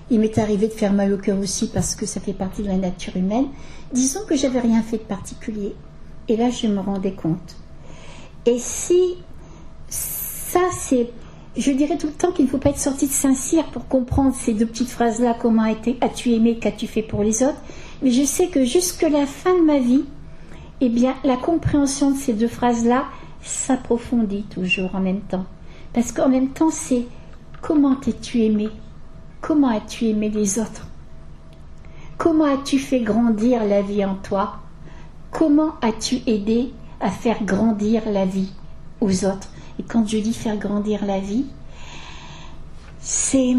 Il m'est arrivé de faire mal au cœur aussi parce que ça fait partie de la nature humaine. Disons que j'avais rien fait de particulier. Et là, je me rendais compte. Et si ça, c'est... Je dirais tout le temps qu'il ne faut pas être sorti de Saint-Cyr pour comprendre ces deux petites phrases-là. Comment as-tu aimé, qu'as-tu fait pour les autres ? Mais je sais que jusque la fin de ma vie, eh bien, la compréhension de ces deux phrases-là s'approfondit toujours en même temps. Parce qu'en même temps, c'est comment t'es-tu aimé ? Comment as-tu aimé les autres ? Comment as-tu fait grandir la vie en toi ? Comment as-tu aidé à faire grandir la vie aux autres ? Et quand je dis faire grandir la vie, c'est...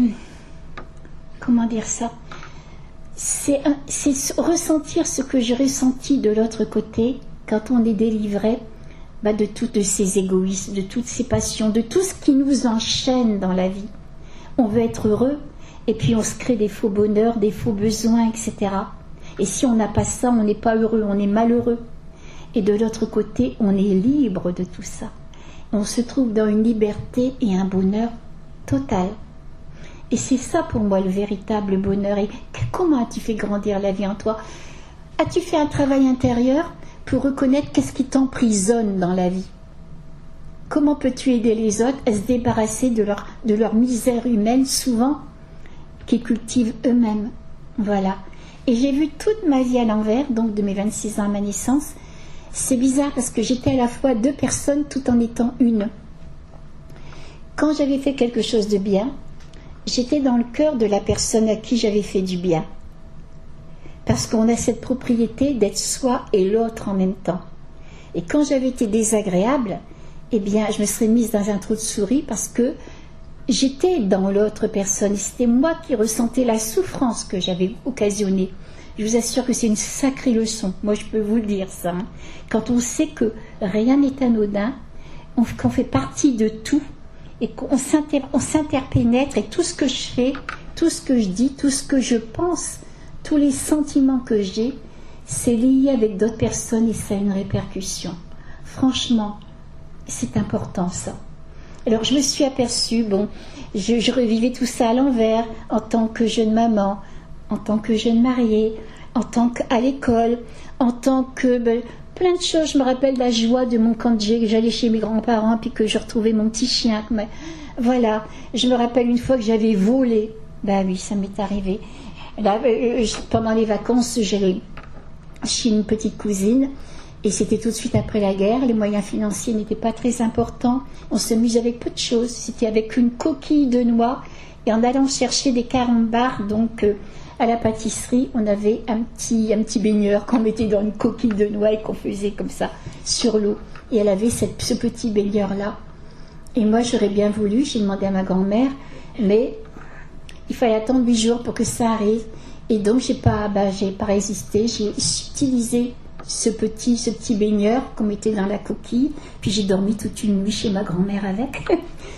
Comment dire ça ? C'est ressentir ce que j'ai ressenti de l'autre côté quand on est délivré de tous ces égoïsmes, de toutes ces passions, de tout ce qui nous enchaîne dans la vie. On veut être heureux, et puis on se crée des faux bonheurs, des faux besoins, etc. Et si on n'a pas ça, on n'est pas heureux, on est malheureux. Et de l'autre côté, on est libre de tout ça. On se trouve dans une liberté et un bonheur total. Et c'est ça pour moi le véritable bonheur. Et comment as-tu fait grandir la vie en toi ? As-tu fait un travail intérieur pour reconnaître qu'est-ce qui t'emprisonne dans la vie ? Comment peux-tu aider les autres à se débarrasser de leur misère humaine souvent ? qui cultivent eux-mêmes. Voilà. Et j'ai vu toute ma vie à l'envers, donc de mes 26 ans à ma naissance. C'est bizarre parce que j'étais à la fois deux personnes tout en étant une. Quand j'avais fait quelque chose de bien, j'étais dans le cœur de la personne à qui j'avais fait du bien. Parce qu'on a cette propriété d'être soi et l'autre en même temps. Et quand j'avais été désagréable, eh bien, je me serais mise dans un trou de souris parce que j'étais dans l'autre personne. C'était moi qui ressentais la souffrance que j'avais occasionnée. Je vous assure que c'est une sacrée leçon. Moi, je peux vous le dire, ça. Quand on sait que rien n'est anodin, qu'on fait partie de tout, et qu'on s'interpénètre, et tout ce que je fais, tout ce que je dis, tout ce que je pense, tous les sentiments que j'ai, c'est lié avec d'autres personnes et ça a une répercussion. Franchement, c'est important ça. Alors je me suis aperçue, je revivais tout ça à l'envers, en tant que jeune maman, en tant que jeune mariée, en tant qu'à l'école, en tant que... plein de choses. Je me rappelle la joie de quand j'allais chez mes grands-parents puis que je retrouvais mon petit chien. Voilà, je me rappelle une fois que j'avais volé. Oui, ça m'est arrivé. Là, pendant les vacances, j'allais chez une petite cousine et c'était tout de suite après la guerre. Les moyens financiers n'étaient pas très importants. On s'amusait avec peu de choses. C'était avec une coquille de noix et en allant chercher des carambars, donc à la pâtisserie, on avait un petit baigneur qu'on mettait dans une coquille de noix et qu'on faisait comme ça sur l'eau. Et elle avait ce petit baigneur-là. Et moi, j'aurais bien voulu, j'ai demandé à ma grand-mère, mais il fallait attendre 8 jours pour que ça arrive. Et donc, j'ai pas résisté. J'ai utilisé ce petit baigneur qu'on mettait dans la coquille. Puis j'ai dormi toute une nuit chez ma grand-mère avec.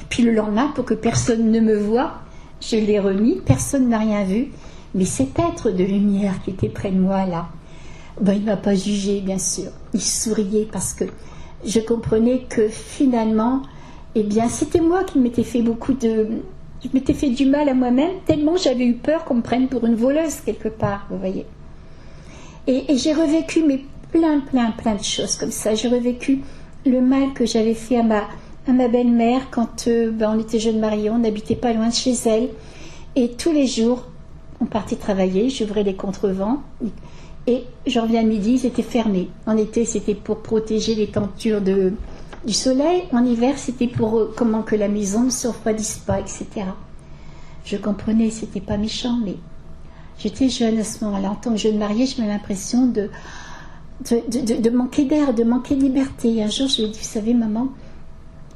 Puis le lendemain, pour que personne ne me voie, je l'ai remis. Personne n'a rien vu. Mais cet être de lumière qui était près de moi là, il ne m'a pas jugé, bien sûr. Il souriait parce que je comprenais que finalement, eh bien, c'était moi qui m'étais fait je m'étais fait du mal à moi-même, tellement j'avais eu peur qu'on me prenne pour une voleuse quelque part, vous voyez. Et j'ai revécu plein de choses comme ça. J'ai revécu le mal que j'avais fait à ma belle-mère quand on était jeunes mariés, on n'habitait pas loin de chez elle. Et tous les jours, on partait travailler, j'ouvrais les contrevents et je reviens à midi, ils étaient fermés. En été, c'était pour protéger les tentures du soleil. En hiver, c'était pour que la maison ne se refroidisse pas, etc. Je comprenais, c'était pas méchant, mais j'étais jeune à ce moment-là. En tant que jeune mariée, j'avais l'impression de manquer d'air, de manquer de liberté. Un jour, je lui ai dit, vous savez, maman,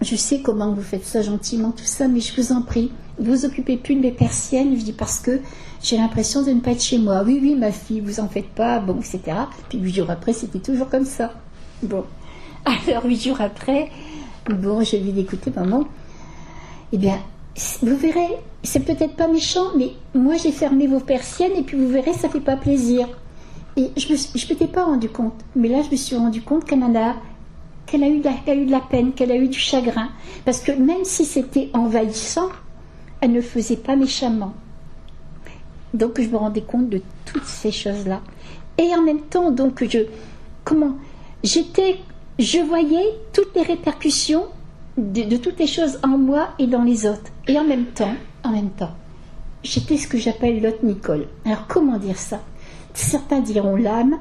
je sais comment vous faites ça gentiment, tout ça, mais je vous en prie, vous vous occupez plus de mes persiennes. Je dis parce que j'ai l'impression de ne pas être chez moi. Oui, ma fille, vous en faites pas, etc. Puis 8 jours après, c'était toujours comme ça. Alors 8 jours après, je lui ai dit, écoutez, maman, eh bien, vous verrez, c'est peut-être pas méchant, mais moi j'ai fermé vos persiennes et puis vous verrez, ça fait pas plaisir. Et je m'étais pas rendu compte, mais là je me suis rendu compte qu'elle a eu de la peine, qu'elle a eu du chagrin. Parce que même si c'était envahissant, elle ne faisait pas méchamment. Donc je me rendais compte de toutes ces choses-là. Et en même temps, donc je voyais toutes les répercussions de toutes les choses en moi et dans les autres. Et en même temps, j'étais ce que j'appelle l'autre Nicole. Alors comment dire ça? Certains diront l'âme,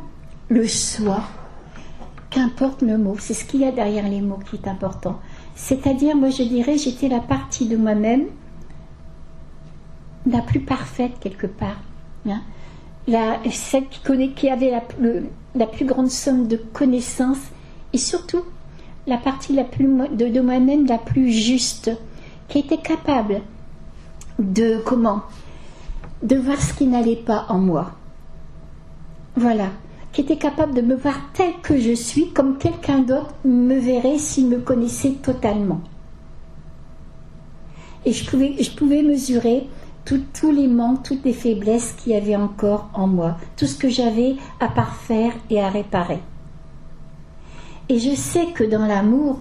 le soi. Qu'importe le mot, c'est ce qu'il y a derrière les mots qui est important. C'est-à-dire, moi je dirais, j'étais la partie de moi-même la plus parfaite quelque part. Celle qui avait la plus grande somme de connaissances et surtout la partie de moi-même la plus juste, qui était capable de voir ce qui n'allait pas en moi. Voilà. Qui était capable de me voir telle que je suis, comme quelqu'un d'autre me verrait s'il me connaissait totalement. Et je pouvais mesurer tous les manques, toutes les faiblesses qu'il y avait encore en moi, tout ce que j'avais à parfaire et à réparer. Et je sais que dans l'amour,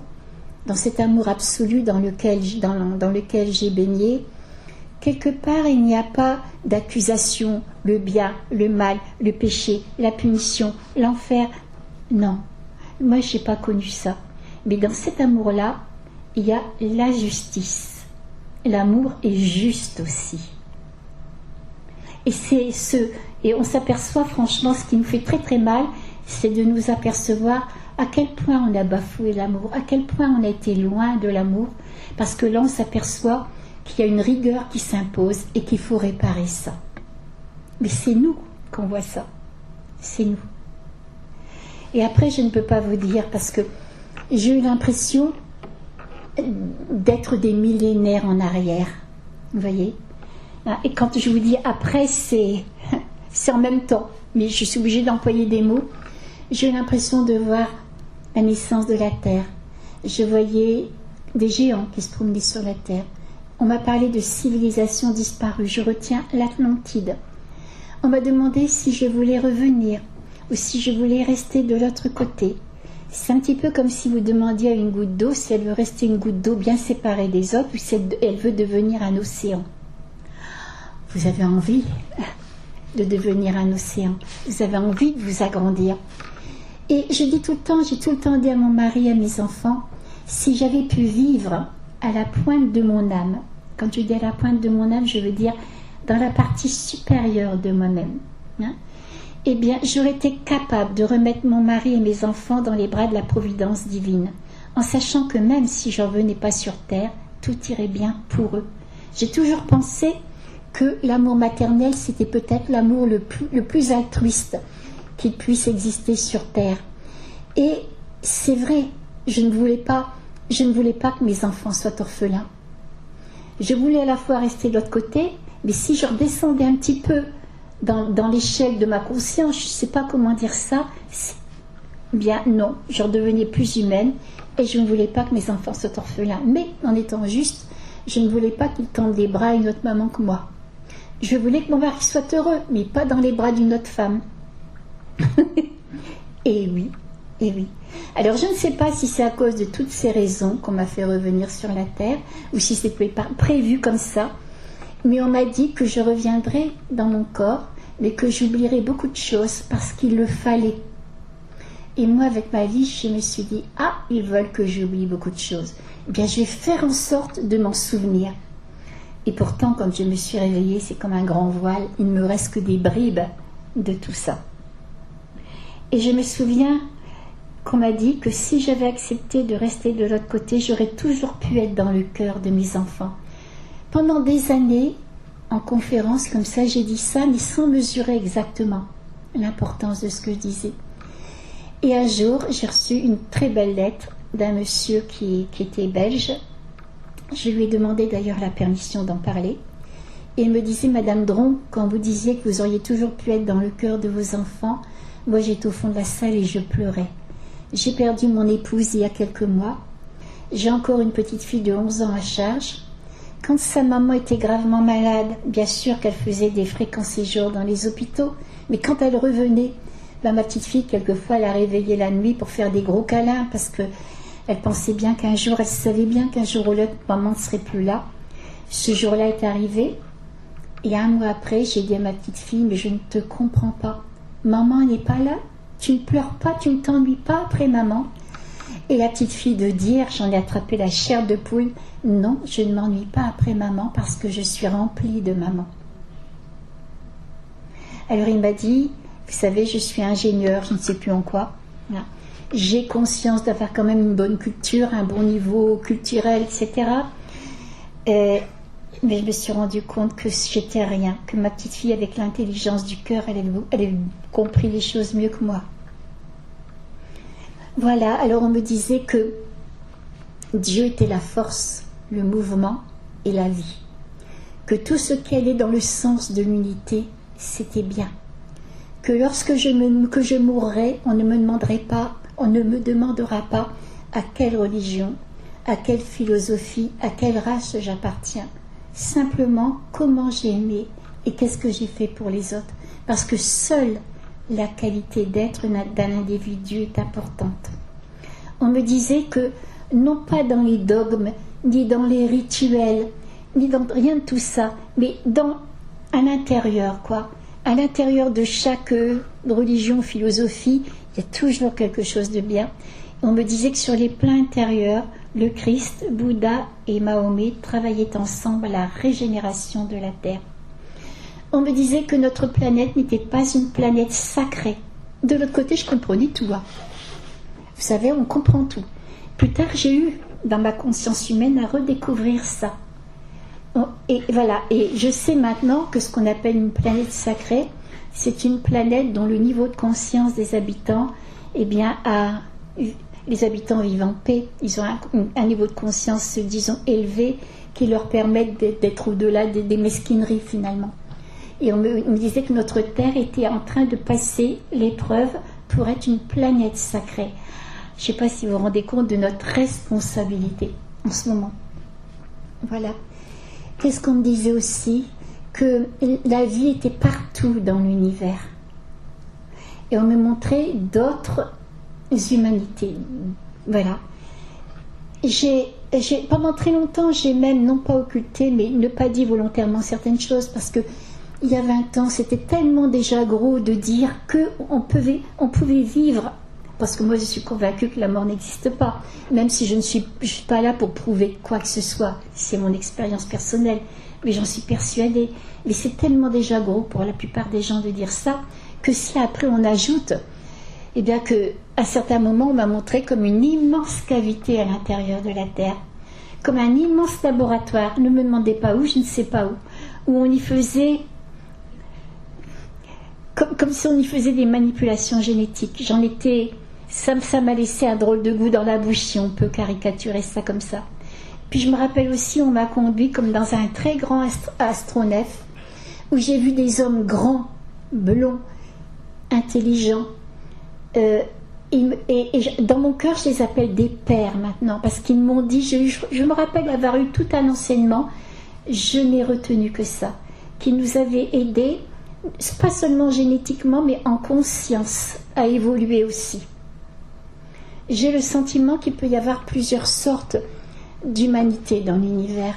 dans cet amour absolu dans lequel j'ai baigné, quelque part, il n'y a pas d'accusation, le bien, le mal, le péché, la punition, l'enfer. Non, moi, je n'ai pas connu ça. Mais dans cet amour-là, il y a la justice. L'amour est juste aussi. Et on s'aperçoit franchement, ce qui nous fait très très mal, c'est de nous apercevoir à quel point on a bafoué l'amour, à quel point on a été loin de l'amour, parce que là on s'aperçoit qu'il y a une rigueur qui s'impose et qu'il faut réparer ça. Mais c'est nous qu'on voit ça, c'est nous. Et après je ne peux pas vous dire, parce que j'ai eu l'impression d'être des millénaires en arrière, vous voyez. Et quand je vous dis après, c'est en même temps, mais je suis obligée d'employer des mots. J'ai eu l'impression de voir la naissance de la Terre. Je voyais des géants qui se promenaient sur la Terre. On m'a parlé de civilisations disparues. Je retiens l'Atlantide. On m'a demandé si je voulais revenir ou si je voulais rester de l'autre côté. C'est un petit peu comme si vous demandiez à une goutte d'eau si elle veut rester une goutte d'eau bien séparée des autres ou si elle veut devenir un océan. Vous avez envie de devenir un océan. Vous avez envie de vous agrandir. Et j'ai tout le temps dit à mon mari, à mes enfants, si j'avais pu vivre à la pointe de mon âme, quand je dis à la pointe de mon âme, je veux dire dans la partie supérieure de moi-même, eh bien, j'aurais été capable de remettre mon mari et mes enfants dans les bras de la providence divine, en sachant que même si je ne revenais pas sur terre, tout irait bien pour eux. J'ai toujours pensé que l'amour maternel, c'était peut-être l'amour le plus altruiste qu'il puisse exister sur terre. Et c'est vrai, je ne voulais pas que mes enfants soient orphelins. Je voulais à la fois rester de l'autre côté, mais si je redescendais un petit peu dans l'échelle de ma conscience, je ne sais pas comment dire ça, bien non, je redevenais plus humaine et je ne voulais pas que mes enfants soient orphelins. Mais en étant juste, je ne voulais pas qu'ils tendent les bras à une autre maman que moi. Je voulais que mon mari soit heureux, mais pas dans les bras d'une autre femme. Et oui. Alors je ne sais pas si c'est à cause de toutes ces raisons qu'on m'a fait revenir sur la terre, ou si c'était prévu comme ça, mais on m'a dit que je reviendrais dans mon corps, mais que j'oublierais beaucoup de choses parce qu'il le fallait. Et moi, avec ma vie, je me suis dit, ils veulent que j'oublie beaucoup de choses. Eh bien, je vais faire en sorte de m'en souvenir. Et pourtant, quand je me suis réveillée, c'est comme un grand voile, il ne me reste que des bribes de tout ça. Et je me souviens qu'on m'a dit que si j'avais accepté de rester de l'autre côté, j'aurais toujours pu être dans le cœur de mes enfants. Pendant des années, en conférence comme ça, j'ai dit ça, mais sans mesurer exactement l'importance de ce que je disais. Et un jour, j'ai reçu une très belle lettre d'un monsieur qui était belge. Je lui ai demandé d'ailleurs la permission d'en parler. Et il me disait, Madame Dron, quand vous disiez que vous auriez toujours pu être dans le cœur de vos enfants, moi j'étais au fond de la salle et je pleurais. J'ai perdu mon épouse il y a quelques mois. J'ai encore une petite fille de 11 ans à charge. Quand sa maman était gravement malade, bien sûr qu'elle faisait des fréquents séjours dans les hôpitaux, mais quand elle revenait, ma petite fille, quelquefois, elle a réveillé la nuit pour faire des gros câlins parce que elle pensait bien qu'un jour, elle savait bien qu'un jour ou l'autre, maman ne serait plus là. Ce jour-là est arrivé. Et un mois après, j'ai dit à ma petite fille, mais je ne te comprends pas. Maman n'est pas là? Tu ne pleures pas? Tu ne t'ennuies pas après maman? Et la petite fille de dire, j'en ai attrapé la chair de poule, non, je ne m'ennuie pas après maman parce que je suis remplie de maman. Alors il m'a dit, vous savez, je suis ingénieur, je ne sais plus en quoi. Voilà. J'ai conscience d'avoir quand même une bonne culture, un bon niveau culturel, etc. Mais je me suis rendu compte que j'étais rien, que ma petite fille, avec l'intelligence du cœur, elle avait compris les choses mieux que moi. Voilà, alors on me disait que Dieu était la force, le mouvement et la vie. Que tout ce qui allait dans le sens de l'unité, c'était bien. Que lorsque je mourrai, on ne me demandera pas à quelle religion, à quelle philosophie, à quelle race j'appartiens. Simplement comment j'ai aimé et qu'est-ce que j'ai fait pour les autres. Parce que seule la qualité d'être d'un individu est importante. On me disait que, non pas dans les dogmes, ni dans les rituels, ni dans rien de tout ça, mais à l'intérieur, quoi. À l'intérieur de chaque religion, philosophie, il y a toujours quelque chose de bien. On me disait que sur les plans intérieurs, le Christ, Bouddha et Mahomet travaillaient ensemble à la régénération de la terre. On me disait que notre planète n'était pas une planète sacrée. De l'autre côté, je comprenais tout. Hein. Vous savez, on comprend tout. Plus tard, j'ai eu, dans ma conscience humaine, à redécouvrir ça. Et voilà, et je sais maintenant que ce qu'on appelle une planète sacrée, c'est une planète dont le niveau de conscience des habitants, eh bien, les habitants vivent en paix. Ils ont un niveau de conscience, disons, élevé, qui leur permettent d'être au-delà des mesquineries, finalement. Et on me disait que notre Terre était en train de passer l'épreuve pour être une planète sacrée. Je ne sais pas si vous vous rendez compte de notre responsabilité en ce moment. Voilà. Qu'est-ce qu'on me disait aussi? Que la vie était partout dans l'univers. Et on me montrait d'autres humanités. Voilà. Pendant très longtemps, j'ai même, non pas occulté, mais ne pas dit volontairement certaines choses, parce que il y a 20 ans, c'était tellement déjà gros de dire qu'on pouvait vivre, parce que moi je suis convaincue que la mort n'existe pas, même si je ne suis pas là pour prouver quoi que ce soit, c'est mon expérience personnelle, mais j'en suis persuadée. Mais c'est tellement déjà gros pour la plupart des gens de dire ça, que si après on ajoute, eh bien qu'à certains moments on m'a montré comme une immense cavité à l'intérieur de la Terre, comme un immense laboratoire, ne me demandez pas où, je ne sais pas où on y faisait... Comme si on y faisait des manipulations génétiques. Ça m'a laissé un drôle de goût dans la bouche, si on peut caricaturer ça comme ça. Puis je me rappelle aussi, on m'a conduit comme dans un très grand astronef, où j'ai vu des hommes grands, blonds, intelligents. Et dans mon cœur, je les appelle des pères maintenant, parce qu'ils m'ont dit, je me rappelle avoir eu tout un enseignement, je n'ai retenu que ça, qu'ils nous avaient aidés, pas seulement génétiquement, mais en conscience, à évoluer aussi. J'ai le sentiment qu'il peut y avoir plusieurs sortes d'humanité dans l'univers,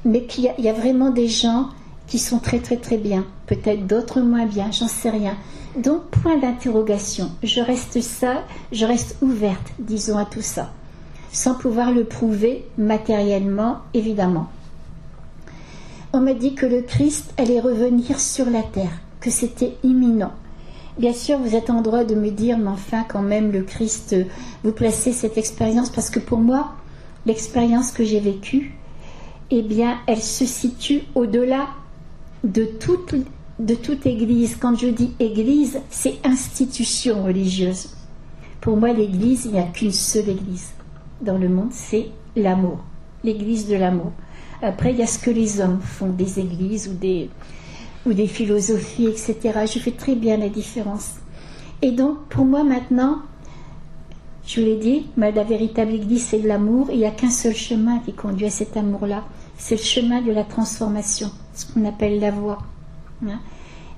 mais qu'il y a vraiment des gens qui sont très très très bien, peut-être d'autres moins bien, j'en sais rien. Donc, point d'interrogation, je reste ouverte, disons, à tout ça, sans pouvoir le prouver matériellement, évidemment. On m'a dit que le Christ allait revenir sur la terre, que c'était imminent. Bien sûr, vous êtes en droit de me dire, mais enfin, quand même, le Christ, vous placez cette expérience, parce que pour moi, l'expérience que j'ai vécue, eh bien, elle se situe au-delà de toute église. Quand je dis église, c'est institution religieuse. Pour moi, l'église, il n'y a qu'une seule église dans le monde, c'est l'amour, l'église de l'amour. Après, il y a ce que les hommes font, des églises ou des philosophies, etc. Je fais très bien la différence. Et donc, pour moi, maintenant, je vous l'ai dit, la véritable église, c'est de l'amour. Il n'y a qu'un seul chemin qui conduit à cet amour-là. C'est le chemin de la transformation, ce qu'on appelle la voie. Hein?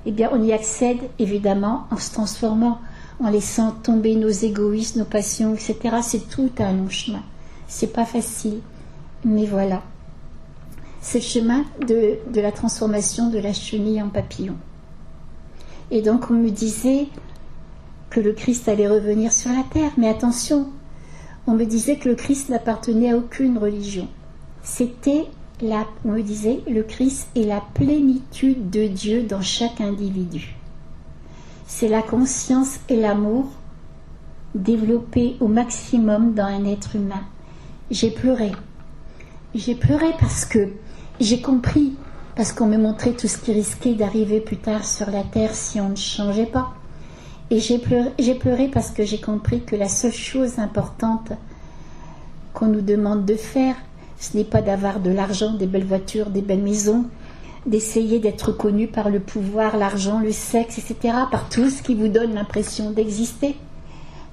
Eh bien, on y accède, évidemment, en se transformant, en laissant tomber nos égoïsmes, nos passions, etc. C'est tout un long chemin. C'est pas facile, mais voilà. C'est le chemin de la transformation de la chenille en papillon. Et donc on me disait que le Christ allait revenir sur la terre, mais attention, on me disait que le Christ n'appartenait à aucune religion. On me disait, le Christ est la plénitude de Dieu dans chaque individu. C'est la conscience et l'amour développés au maximum dans un être humain. J'ai pleuré. J'ai pleuré parce que j'ai compris, parce qu'on me montrait tout ce qui risquait d'arriver plus tard sur la terre si on ne changeait pas. Et j'ai pleuré parce que j'ai compris que la seule chose importante qu'on nous demande de faire, ce n'est pas d'avoir de l'argent, des belles voitures, des belles maisons, d'essayer d'être connu par le pouvoir, l'argent, le sexe, etc., par tout ce qui vous donne l'impression d'exister.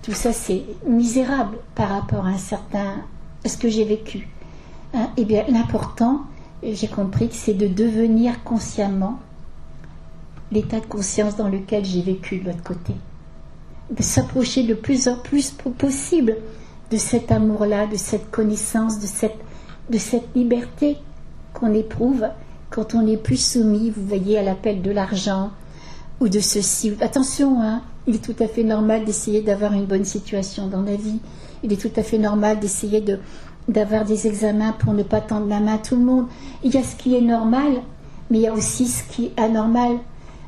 Tout ça, c'est misérable par rapport à ce que j'ai vécu. Hein? Eh bien, l'important, j'ai compris que c'est de devenir consciemment l'état de conscience dans lequel j'ai vécu de l'autre côté. De s'approcher le plus en plus possible de cet amour-là, de cette connaissance, de cette liberté qu'on éprouve quand on n'est plus soumis, vous voyez, à l'appel de l'argent ou de ceci. Attention, hein, il est tout à fait normal d'essayer d'avoir une bonne situation dans la vie. Il est tout à fait normal d'essayer d'avoir des examens pour ne pas tendre la main à tout le monde. Il y a ce qui est normal, mais il y a aussi ce qui est anormal.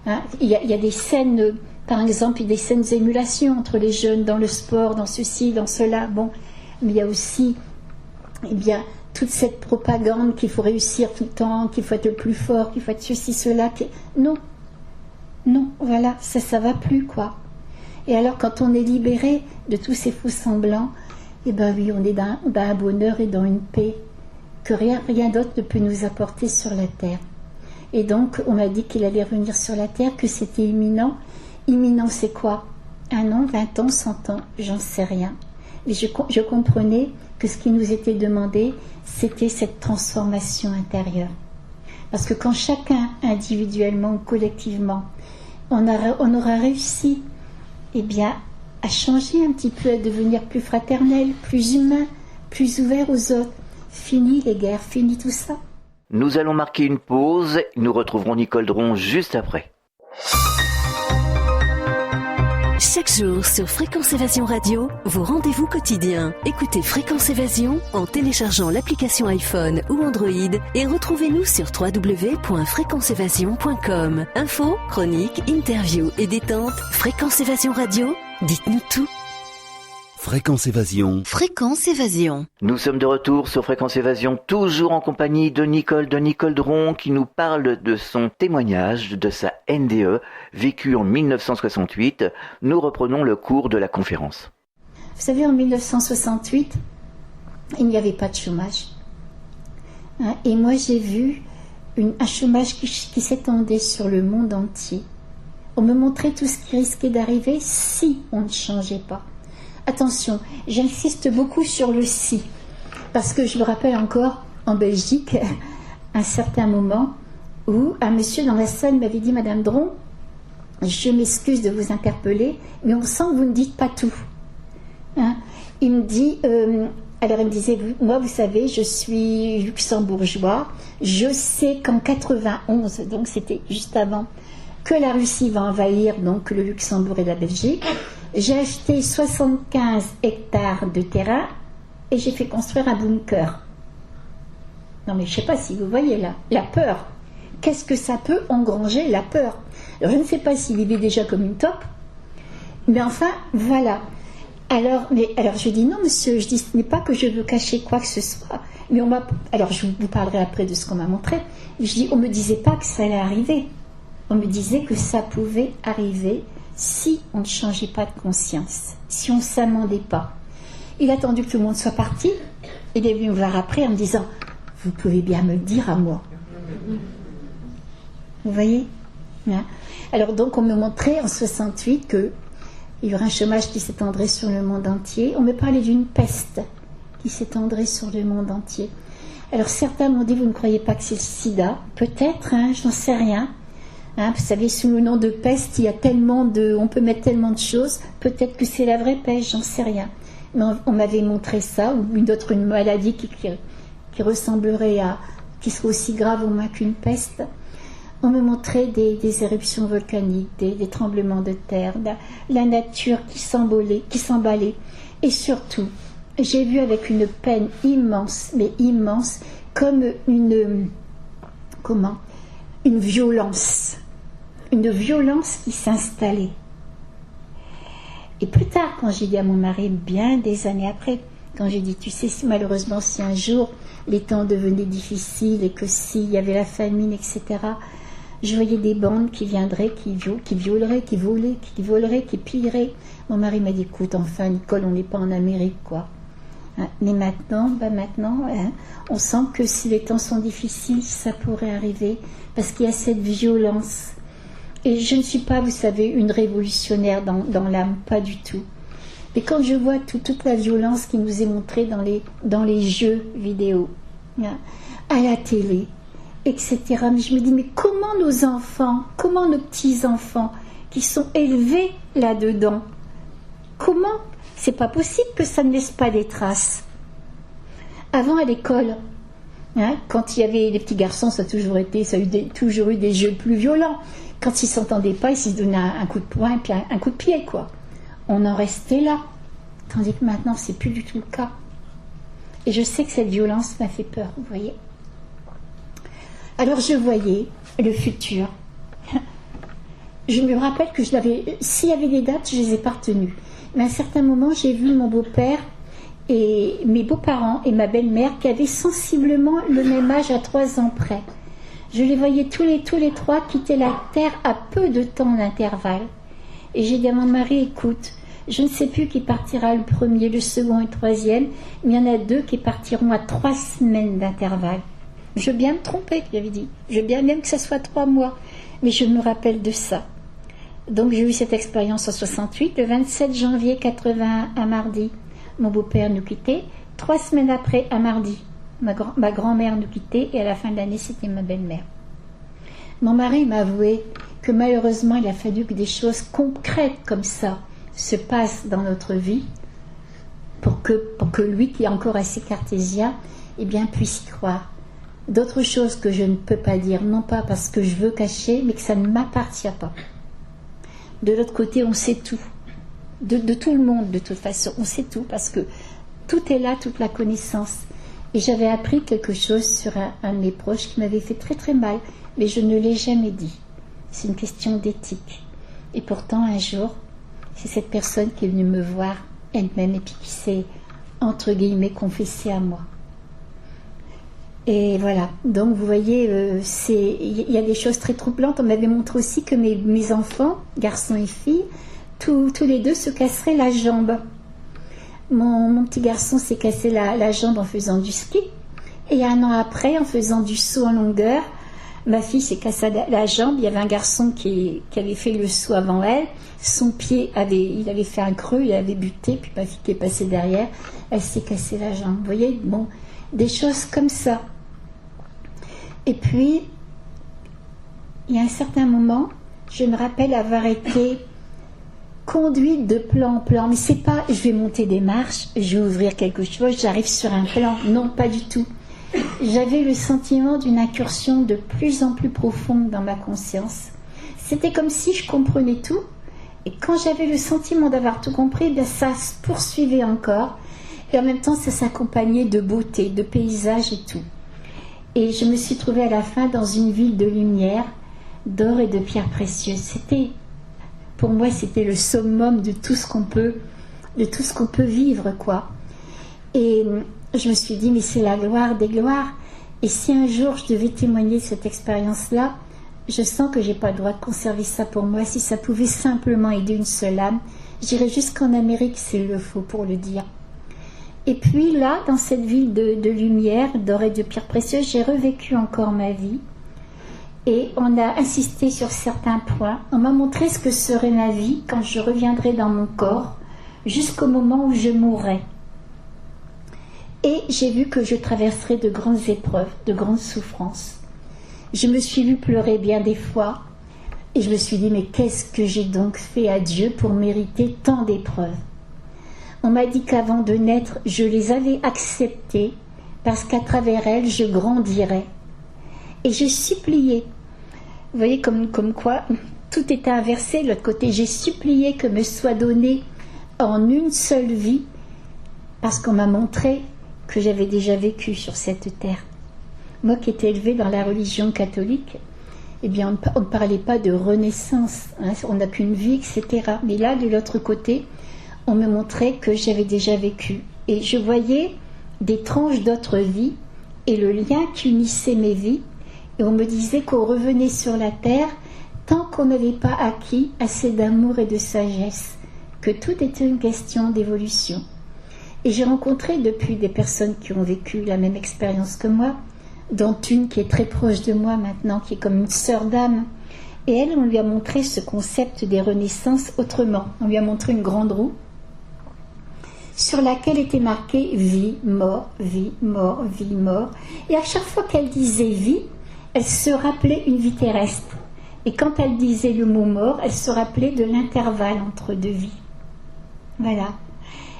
Hein. Il y a des scènes, par exemple, des scènes d'émulation entre les jeunes dans le sport, dans ceci, dans cela. Bon, mais il y a aussi, eh bien, toute cette propagande qu'il faut réussir tout le temps, qu'il faut être le plus fort, qu'il faut être ceci, cela. Non, voilà, ça va plus, quoi. Et alors, quand on est libéré de tous ces faux semblants, eh bien oui, on est dans un bonheur et dans une paix que rien d'autre ne peut nous apporter sur la terre. Et donc, on m'a dit qu'il allait revenir sur la terre, que c'était imminent. Imminent, c'est quoi? 1 an, 20 ans, 100 ans, j'en sais rien. Mais je comprenais que ce qui nous était demandé, c'était cette transformation intérieure. Parce que quand chacun, individuellement ou collectivement, on aura réussi, eh bien, à changer un petit peu, à devenir plus fraternel, plus humain, plus ouvert aux autres. Fini les guerres, fini tout ça. Nous allons marquer une pause. Nous retrouverons Nicole Dron juste après. Chaque jour sur Fréquence Évasion Radio, vos rendez-vous quotidiens. Écoutez Fréquence Évasion en téléchargeant l'application iPhone ou Android et retrouvez-nous sur www.fréquenceévasion.com. Infos, chroniques, interviews et détente. Fréquence Évasion Radio, dites-nous tout. Fréquence Évasion. Fréquence Évasion. Nous sommes de retour sur Fréquence Évasion, toujours en compagnie de Nicole Dron, qui nous parle de son témoignage, de sa NDE, vécue en 1968. Nous reprenons le cours de la conférence. Vous savez, en 1968, il n'y avait pas de chômage. Et moi, j'ai vu un chômage qui s'étendait sur le monde entier. On me montrait tout ce qui risquait d'arriver si on ne changeait pas. Attention, j'insiste beaucoup sur le si, parce que je me rappelle encore en Belgique, un certain moment où un monsieur dans la salle m'avait dit « Madame Dron, je m'excuse de vous interpeller, mais on sent que vous ne dites pas tout. » Il me dit, alors il me disait « Moi, vous savez, je suis luxembourgeois, je sais qu'en 91, donc c'était juste avant, que la Russie va envahir donc le Luxembourg et la Belgique. J'ai acheté 75 hectares de terrain et j'ai fait construire un bunker. » Non mais je ne sais pas si vous voyez là, la peur. Qu'est-ce que ça peut engranger, la peur? Alors je ne sais pas s'il vivait déjà comme une taupe, mais enfin voilà. Alors je lui dis non monsieur, je dis ce n'est pas que je veux cacher quoi que ce soit, mais alors je vous parlerai après de ce qu'on m'a montré. Je dis on ne me disait pas que ça allait arriver, on me disait que ça pouvait arriver si on ne changeait pas de conscience, si on ne s'amendait pas. Il a attendu que tout le monde soit parti, il est venu me voir après en me disant « Vous pouvez bien me le dire à moi. » Vous voyez? Alors donc on me montrait en 68 qu'il y aurait un chômage qui s'étendrait sur le monde entier. On me parlait d'une peste qui s'étendrait sur le monde entier. Alors certains m'ont dit « Vous ne croyez pas que c'est le sida ?» Peut-être, je n'en sais rien. Vous savez, sous le nom de peste, il y a on peut mettre tellement de choses. Peut-être que c'est la vraie peste, j'en sais rien. Mais on m'avait montré ça, ou une maladie qui ressemblerait qui serait aussi grave au moins qu'une peste. On me montrait des éruptions volcaniques, des tremblements de terre, la nature qui s'emballait. Et surtout, j'ai vu avec une peine immense, mais immense, comme une violence qui s'installait. Et plus tard, quand j'ai dit à mon mari, bien des années après, quand j'ai dit, tu sais, malheureusement, si un jour les temps devenaient difficiles et que s'il y avait la famine, etc., je voyais des bandes qui viendraient, qui violeraient, qui voleraient, qui pilleraient. Mon mari m'a dit, écoute, enfin, Nicole, on n'est pas en Amérique, quoi. Mais maintenant, on sent que si les temps sont difficiles, ça pourrait arriver, parce qu'il y a cette violence. Et je ne suis pas, vous savez, une révolutionnaire dans l'âme, pas du tout. Mais quand je vois toute la violence qui nous est montrée dans les jeux vidéo, à la télé, etc., mais je me dis, mais comment nos enfants, comment nos petits-enfants, qui sont élevés là-dedans, comment? C'est pas possible que ça ne laisse pas des traces. Avant, à l'école, quand il y avait les petits garçons, ça a toujours eu des jeux plus violents. Quand ils ne s'entendaient pas, ils se donnaient un coup de poing et puis un coup de pied, quoi. On en restait là. Tandis que maintenant, c'est plus du tout le cas. Et je sais que cette violence m'a fait peur, vous voyez. Alors je voyais le futur. Je me rappelle que s'il y avait des dates, je ne les ai pas retenues. Mais à un certain moment, j'ai vu mon beau-père et mes beaux-parents et ma belle-mère qui avaient sensiblement le même âge à 3 ans près. Je les voyais tous les trois quitter la terre à peu de temps d'intervalle. Et j'ai dit à mon mari, écoute, je ne sais plus qui partira le premier, le second et le troisième, mais il y en a 2 qui partiront à 3 semaines d'intervalle. Je veux bien me tromper, j'avais dit. Je veux bien même que ça soit 3 mois. Mais je me rappelle de ça. Donc j'ai eu cette expérience en 68, le 27 janvier 81, un mardi. Mon beau-père nous quittait. 3 semaines après, un mardi, ma grand-mère nous quittait. Et à la fin de l'année, c'était ma belle-mère. Mon mari m'a avoué que malheureusement, il a fallu que des choses concrètes comme ça se passent dans notre vie pour que lui, qui est encore assez cartésien, eh bien, puisse y croire. D'autres choses que je ne peux pas dire, non pas parce que je veux cacher, mais que ça ne m'appartient pas. De l'autre côté, on sait tout. De tout le monde, de toute façon, on sait tout, parce que tout est là, toute la connaissance. Et j'avais appris quelque chose sur un de mes proches qui m'avait fait très très mal, mais je ne l'ai jamais dit. C'est une question d'éthique. Et pourtant, un jour, c'est cette personne qui est venue me voir elle-même et puis qui s'est, entre guillemets, confessée à moi. Et voilà, donc vous voyez, il y a des choses très troublantes. On m'avait montré aussi que mes enfants, garçons et filles, tous les 2 se casseraient la jambe. Mon petit garçon s'est cassé la jambe en faisant du ski. Et 1 an après, en faisant du saut en longueur, ma fille s'est cassée la jambe. Il y avait un garçon qui avait fait le saut avant elle. Son pied, il avait fait un creux, il avait buté. Puis ma fille qui est passée derrière, elle s'est cassée la jambe. Vous voyez, bon, des choses comme ça. Et puis, il y a un certain moment, je me rappelle avoir été conduite de plan en plan. Mais c'est pas, je vais monter des marches, je vais ouvrir quelque chose, j'arrive sur un plan. Non, pas du tout. J'avais le sentiment d'une incursion de plus en plus profonde dans ma conscience. C'était comme si je comprenais tout. Et quand j'avais le sentiment d'avoir tout compris, bien ça se poursuivait encore. Et en même temps, ça s'accompagnait de beauté, de paysage et tout. Et je me suis trouvée à la fin dans une ville de lumière, d'or et de pierres précieuses. Pour moi, c'était le summum de tout ce qu'on peut vivre, quoi. Et je me suis dit, mais c'est la gloire des gloires. Et si un jour je devais témoigner de cette expérience-là, je sens que j'ai pas le droit de conserver ça pour moi. Si ça pouvait simplement aider une seule âme, j'irais jusqu'en Amérique s'il le faut pour le dire. Et puis là, dans cette ville de lumière, d'or et de pierres précieuses, j'ai revécu encore ma vie. Et on a insisté sur certains points. On m'a montré ce que serait ma vie quand je reviendrais dans mon corps, jusqu'au moment où je mourrais. Et j'ai vu que je traverserais de grandes épreuves, de grandes souffrances. Je me suis vue pleurer bien des fois. Et je me suis dit, mais qu'est-ce que j'ai donc fait à Dieu pour mériter tant d'épreuves ? On m'a dit qu'avant de naître, je les avais acceptées parce qu'à travers elles, je grandirais. Et j'ai supplié. Vous voyez comme quoi tout était inversé. De l'autre côté, j'ai supplié que me soit donné en une seule vie parce qu'on m'a montré que j'avais déjà vécu sur cette terre. Moi qui étais élevée dans la religion catholique, eh bien, on ne parlait pas de renaissance. Hein, on n'a qu'une vie, etc. Mais là, de l'autre côté, on me montrait que j'avais déjà vécu. Et je voyais des tranches d'autres vies et le lien qui unissait mes vies. Et on me disait qu'on revenait sur la terre tant qu'on n'avait pas acquis assez d'amour et de sagesse, que tout était une question d'évolution. Et j'ai rencontré depuis des personnes qui ont vécu la même expérience que moi, dont une qui est très proche de moi maintenant, qui est comme une sœur d'âme. Et elle, on lui a montré ce concept des renaissances autrement. On lui a montré une grande roue sur laquelle était marqué vie, mort, vie, mort, vie, mort. Et à chaque fois qu'elle disait vie, elle se rappelait une vie terrestre. Et quand elle disait le mot mort, elle se rappelait de l'intervalle entre 2 vies. Voilà.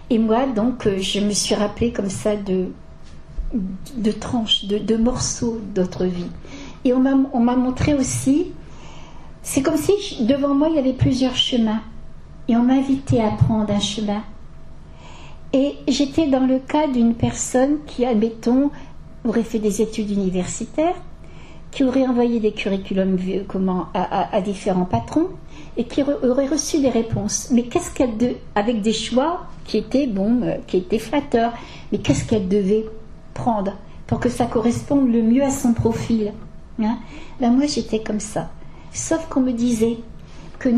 Et moi, donc, je me suis rappelée comme ça de tranches, de morceaux d'autres vies. Et on m'a montré aussi, c'est comme si devant moi, il y avait plusieurs chemins. Et on m'invitait à prendre un chemin. Et j'étais dans le cas d'une personne qui, admettons, aurait fait des études universitaires, qui aurait envoyé des curriculums à différents patrons et qui aurait reçu des réponses. Mais qu'est-ce qu'elle avec des choix qui étaient flatteurs, mais qu'est-ce qu'elle devait prendre pour que ça corresponde le mieux à son profil, hein? Ben moi j'étais comme ça. Sauf qu'on me disait que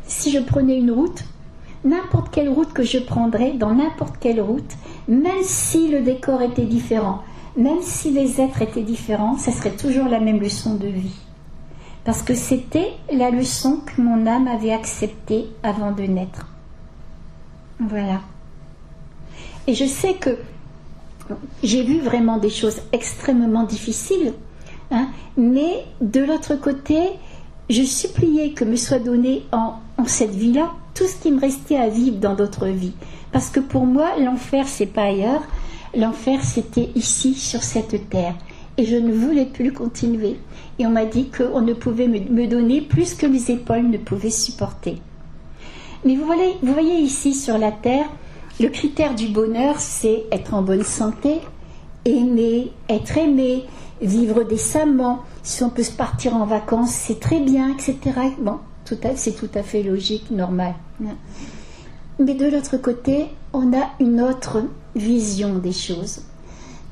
si je prenais une route, n'importe quelle route que je prendrais, dans n'importe quelle route, même si le décor était différent, même si les êtres étaient différents, ça serait toujours la même leçon de vie. Parce que c'était la leçon que mon âme avait acceptée avant de naître. Voilà. Et je sais que j'ai vu vraiment des choses extrêmement difficiles, hein, mais de l'autre côté, je suppliais que me soit donné en cette vie-là tout ce qui me restait à vivre dans d'autres vies. Parce que pour moi, l'enfer, c'est pas ailleurs. L'enfer, c'était ici, sur cette terre. Et je ne voulais plus continuer. Et on m'a dit qu'on ne pouvait me donner plus que mes épaules ne pouvaient supporter. Mais vous voyez ici, sur la terre, le critère du bonheur, c'est être en bonne santé, aimer, être aimé, vivre décemment. Si on peut se partir en vacances, c'est très bien, etc. Bon, c'est tout à fait logique, normal. Mais de l'autre côté, on a une autre vision des choses.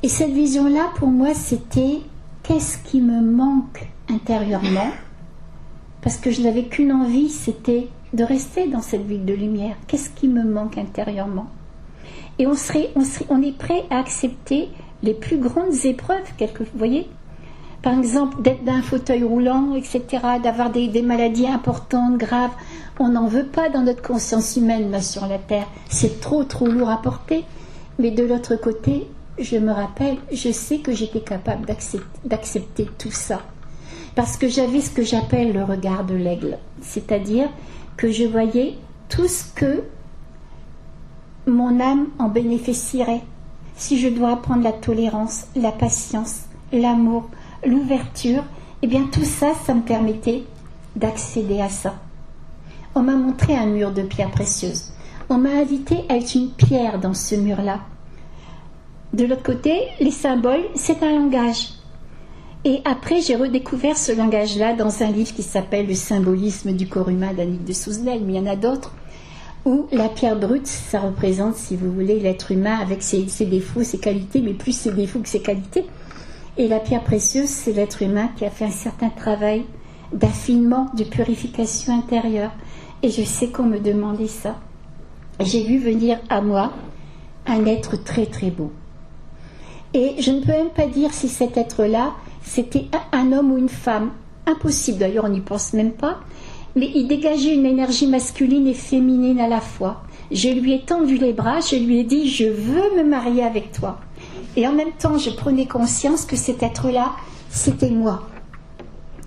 Et cette vision-là, pour moi, c'était qu'est-ce qui me manque intérieurement? Parce que je n'avais qu'une envie, c'était de rester dans cette ville de lumière. Qu'est-ce qui me manque intérieurement? Et on est prêt à accepter les plus grandes épreuves, vous voyez? Par exemple, d'être dans un fauteuil roulant, etc., d'avoir des maladies importantes, graves. On n'en veut pas dans notre conscience humaine, là, sur la Terre. C'est trop lourd à porter. Mais de l'autre côté, je me rappelle, je sais que j'étais capable d'accepter tout ça. Parce que j'avais ce que j'appelle le regard de l'aigle. C'est-à-dire que je voyais tout ce que mon âme en bénéficierait. Si je dois apprendre la tolérance, la patience, l'amour, l'ouverture, eh bien tout ça, ça me permettait d'accéder à ça. On m'a montré un mur de pierres précieuses. On m'a invité à être une pierre dans ce mur-là. De l'autre côté, les symboles, c'est un langage. Et après, j'ai redécouvert ce langage-là dans un livre qui s'appelle « Le symbolisme du corps humain » d'Annick de Souzenel, mais il y en a d'autres, où la pierre brute, ça représente, si vous voulez, l'être humain avec ses défauts, ses qualités, mais plus ses défauts que ses qualités. Et la pierre précieuse, c'est l'être humain qui a fait un certain travail d'affinement, de purification intérieure. Et je sais qu'on me demandait ça. J'ai vu venir à moi un être très très beau. Et je ne peux même pas dire si cet être-là, c'était un homme ou une femme. Impossible, d'ailleurs on n'y pense même pas. Mais il dégageait une énergie masculine et féminine à la fois. Je lui ai tendu les bras, je lui ai dit « Je veux me marier avec toi ». Et en même temps, je prenais conscience que cet être-là, c'était moi.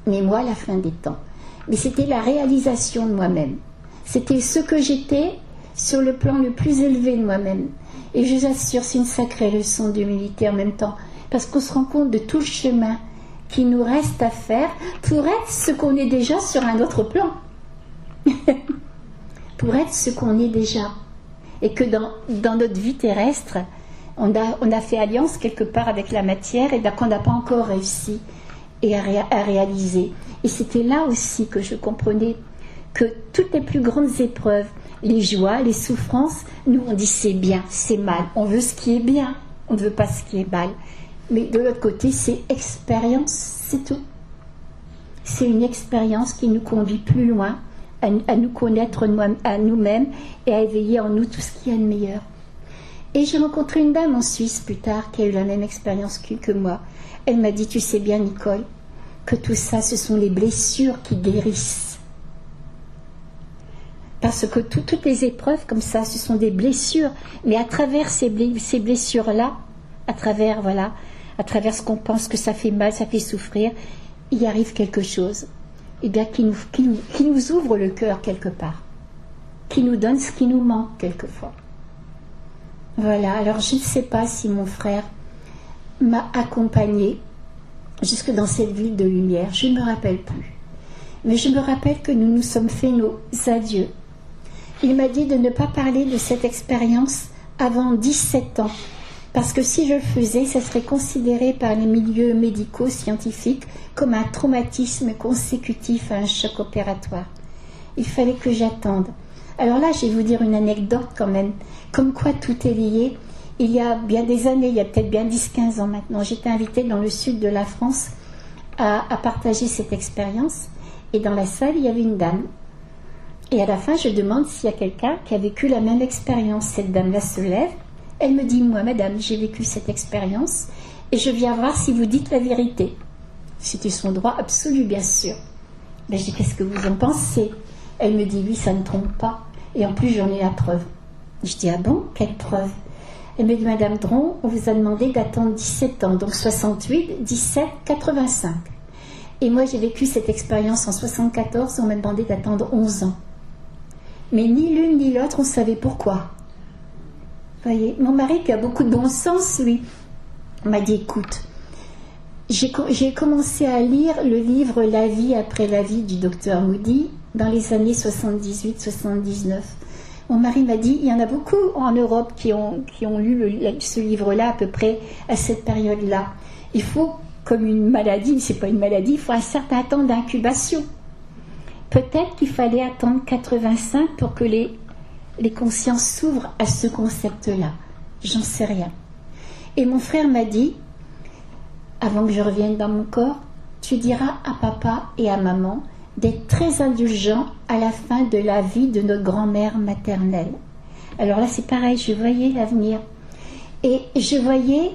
Mais moi, à la fin des temps. Mais c'était la réalisation de moi-même. C'était ce que j'étais sur le plan le plus élevé de moi-même. Et je vous assure, c'est une sacrée leçon d'humilité en même temps. Parce qu'on se rend compte de tout le chemin qui nous reste à faire pour être ce qu'on est déjà sur un autre plan. Pour être ce qu'on est déjà. Et que dans notre vie terrestre, on a fait alliance quelque part avec la matière et qu'on n'a pas encore réussi à réaliser. Et c'était là aussi que je comprenais que toutes les plus grandes épreuves, les joies, les souffrances, nous on dit c'est bien, c'est mal. On veut ce qui est bien, on ne veut pas ce qui est mal. Mais de l'autre côté, c'est expérience, c'est tout. C'est une expérience qui nous conduit plus loin, à nous connaître à nous-mêmes et à éveiller en nous tout ce qu'il y a de meilleur. Et j'ai rencontré une dame en Suisse plus tard qui a eu la même expérience que moi. Elle m'a dit, tu sais bien Nicole, que tout ça, ce sont les blessures qui guérissent. Parce que toutes les épreuves comme ça, ce sont des blessures. Mais à travers ces blessures-là, à travers ce qu'on pense que ça fait mal, ça fait souffrir, il arrive quelque chose, eh bien, qui nous ouvre le cœur quelque part, qui nous donne ce qui nous manque quelquefois. Voilà, alors je ne sais pas si mon frère m'a accompagnée jusque dans cette ville de lumière, je ne me rappelle plus. Mais je me rappelle que nous nous sommes fait nos adieux. Il m'a dit de ne pas parler de cette expérience avant 17 ans, Parce que si je le faisais, ça serait considéré par les milieux médicaux, scientifiques, comme un traumatisme consécutif à un choc opératoire. Il fallait que j'attende. Alors là, je vais vous dire une anecdote quand même, comme quoi tout est lié. Il y a bien des années, il y a peut-être bien 10-15 ans maintenant, j'étais invitée dans le sud de la France à partager cette expérience. Et dans la salle, il y avait une dame. Et à la fin, je demande s'il y a quelqu'un qui a vécu la même expérience. Cette dame-là se lève. Elle me dit, moi, madame, j'ai vécu cette expérience et je viens voir si vous dites la vérité. C'était son droit absolu, bien sûr. Ben, je dis, qu'est-ce que vous en pensez? Elle me dit, oui, ça ne trompe pas. Et en plus, j'en ai la preuve. Je dis, ah bon, quelle preuve? Elle me dit, madame Dron, on vous a demandé d'attendre 17 ans, donc 68, 17, 85. Et moi, j'ai vécu cette expérience en 74, on m'a demandé d'attendre 11 ans. Mais ni l'une ni l'autre, on savait pourquoi. Vous voyez, mon mari, qui a beaucoup de bon sens, lui, m'a dit, écoute, j'ai commencé à lire le livre La vie après la vie du docteur Moody dans les années 78-79. Mon mari m'a dit, il y en a beaucoup en Europe qui ont lu ce livre-là à peu près à cette période-là. Il faut, comme une maladie, mais ce n'est pas une maladie, il faut un certain temps d'incubation. Peut-être qu'il fallait attendre 85 pour que les consciences s'ouvrent à ce concept-là. J'en sais rien. Et mon frère m'a dit, avant que je revienne dans mon corps, tu diras à papa et à maman d'être très indulgents à la fin de la vie de notre grand-mère maternelle. Alors là, c'est pareil, je voyais l'avenir. Et je voyais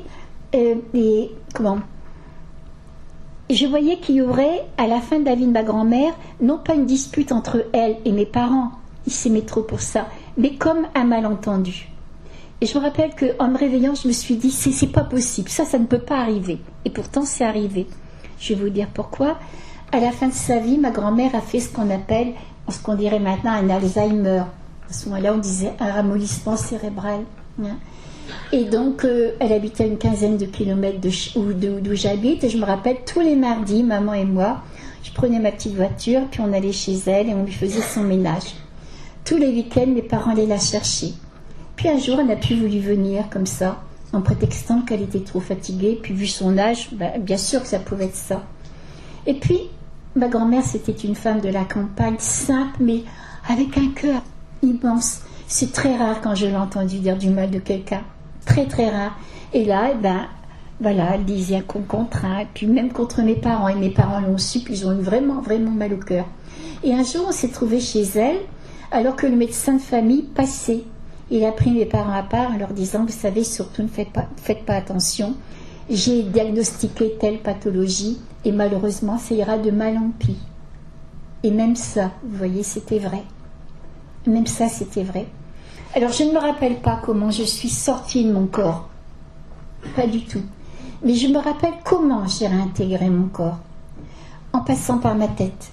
je voyais qu'il y aurait, à la fin de la vie de ma grand-mère, non pas une dispute entre elle et mes parents, ils s'aimaient trop pour ça, mais comme un malentendu. Et je me rappelle qu'en me réveillant, je me suis dit, c'est pas possible, ça ne peut pas arriver. Et pourtant, c'est arrivé. Je vais vous dire pourquoi. À la fin de sa vie, ma grand-mère a fait ce qu'on dirait maintenant un Alzheimer. À ce moment-là, on disait un ramollissement cérébral. Et donc, elle habitait à une quinzaine de kilomètres d'où j'habite. Et je me rappelle, tous les mardis, maman et moi, je prenais ma petite voiture, puis on allait chez elle et on lui faisait son ménage. Tous les week-ends, mes parents allaient la chercher. Puis un jour, elle n'a plus voulu venir comme ça, en prétextant qu'elle était trop fatiguée. Puis vu son âge, bien sûr que ça pouvait être ça. Et puis, ma grand-mère, c'était une femme de la campagne, simple, mais avec un cœur immense. C'est très rare quand je l'ai entendu dire du mal de quelqu'un. Très, très rare. Et là, voilà, elle disait un con contre un, et puis même contre mes parents. Et mes parents l'ont su, puis ils ont eu vraiment, vraiment mal au cœur. Et un jour, on s'est trouvés chez elle, alors que le médecin de famille passait. Il a pris mes parents à part en leur disant, vous savez, surtout ne faites pas attention. J'ai diagnostiqué telle pathologie et malheureusement, ça ira de mal en pis. Et même ça, vous voyez, c'était vrai. Même ça, c'était vrai. Alors, je ne me rappelle pas comment je suis sortie de mon corps. Pas du tout. Mais je me rappelle comment j'ai réintégré mon corps. En passant par ma tête.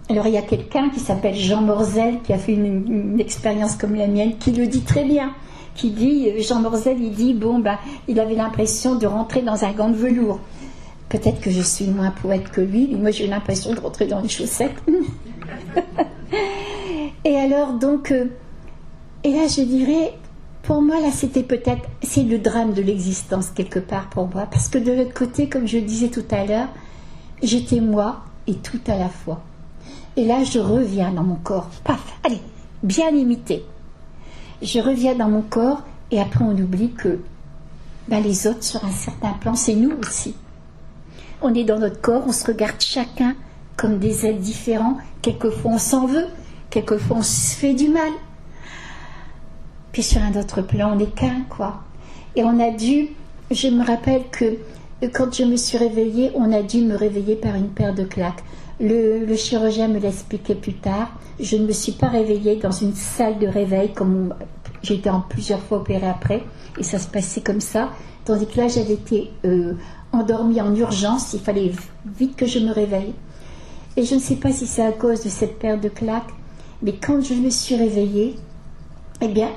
Alors, il y a quelqu'un qui s'appelle Jean Morzel, qui a fait une expérience comme la mienne, qui le dit très bien. Qui dit, Jean Morzel, il dit, il avait l'impression de rentrer dans un gant de velours. Peut-être que je suis moins poète que lui, mais moi j'ai eu l'impression de rentrer dans les chaussettes. Et alors, donc, et là je dirais, pour moi, là c'est le drame de l'existence quelque part pour moi, parce que de l'autre côté, comme je le disais tout à l'heure, j'étais moi et tout à la fois. Et là, je reviens dans mon corps, paf, allez, bien imité. Je reviens dans mon corps et après on oublie que les autres sur un certain plan, c'est nous aussi. On est dans notre corps, on se regarde chacun comme des êtres différents. Quelquefois on s'en veut, quelquefois on se fait du mal. Puis sur un autre plan, on n'est qu'un, quoi. Et je me rappelle que quand je me suis réveillée, on a dû me réveiller par une paire de claques. Le chirurgien me l'a expliqué plus tard. Je ne me suis pas réveillée dans une salle de réveil comme j'ai été en plusieurs fois opérée après, et ça se passait comme ça. Tandis que là, j'avais été endormie en urgence. Il fallait vite que je me réveille. Et je ne sais pas si c'est à cause de cette paire de claques, mais quand je me suis réveillée, eh bien,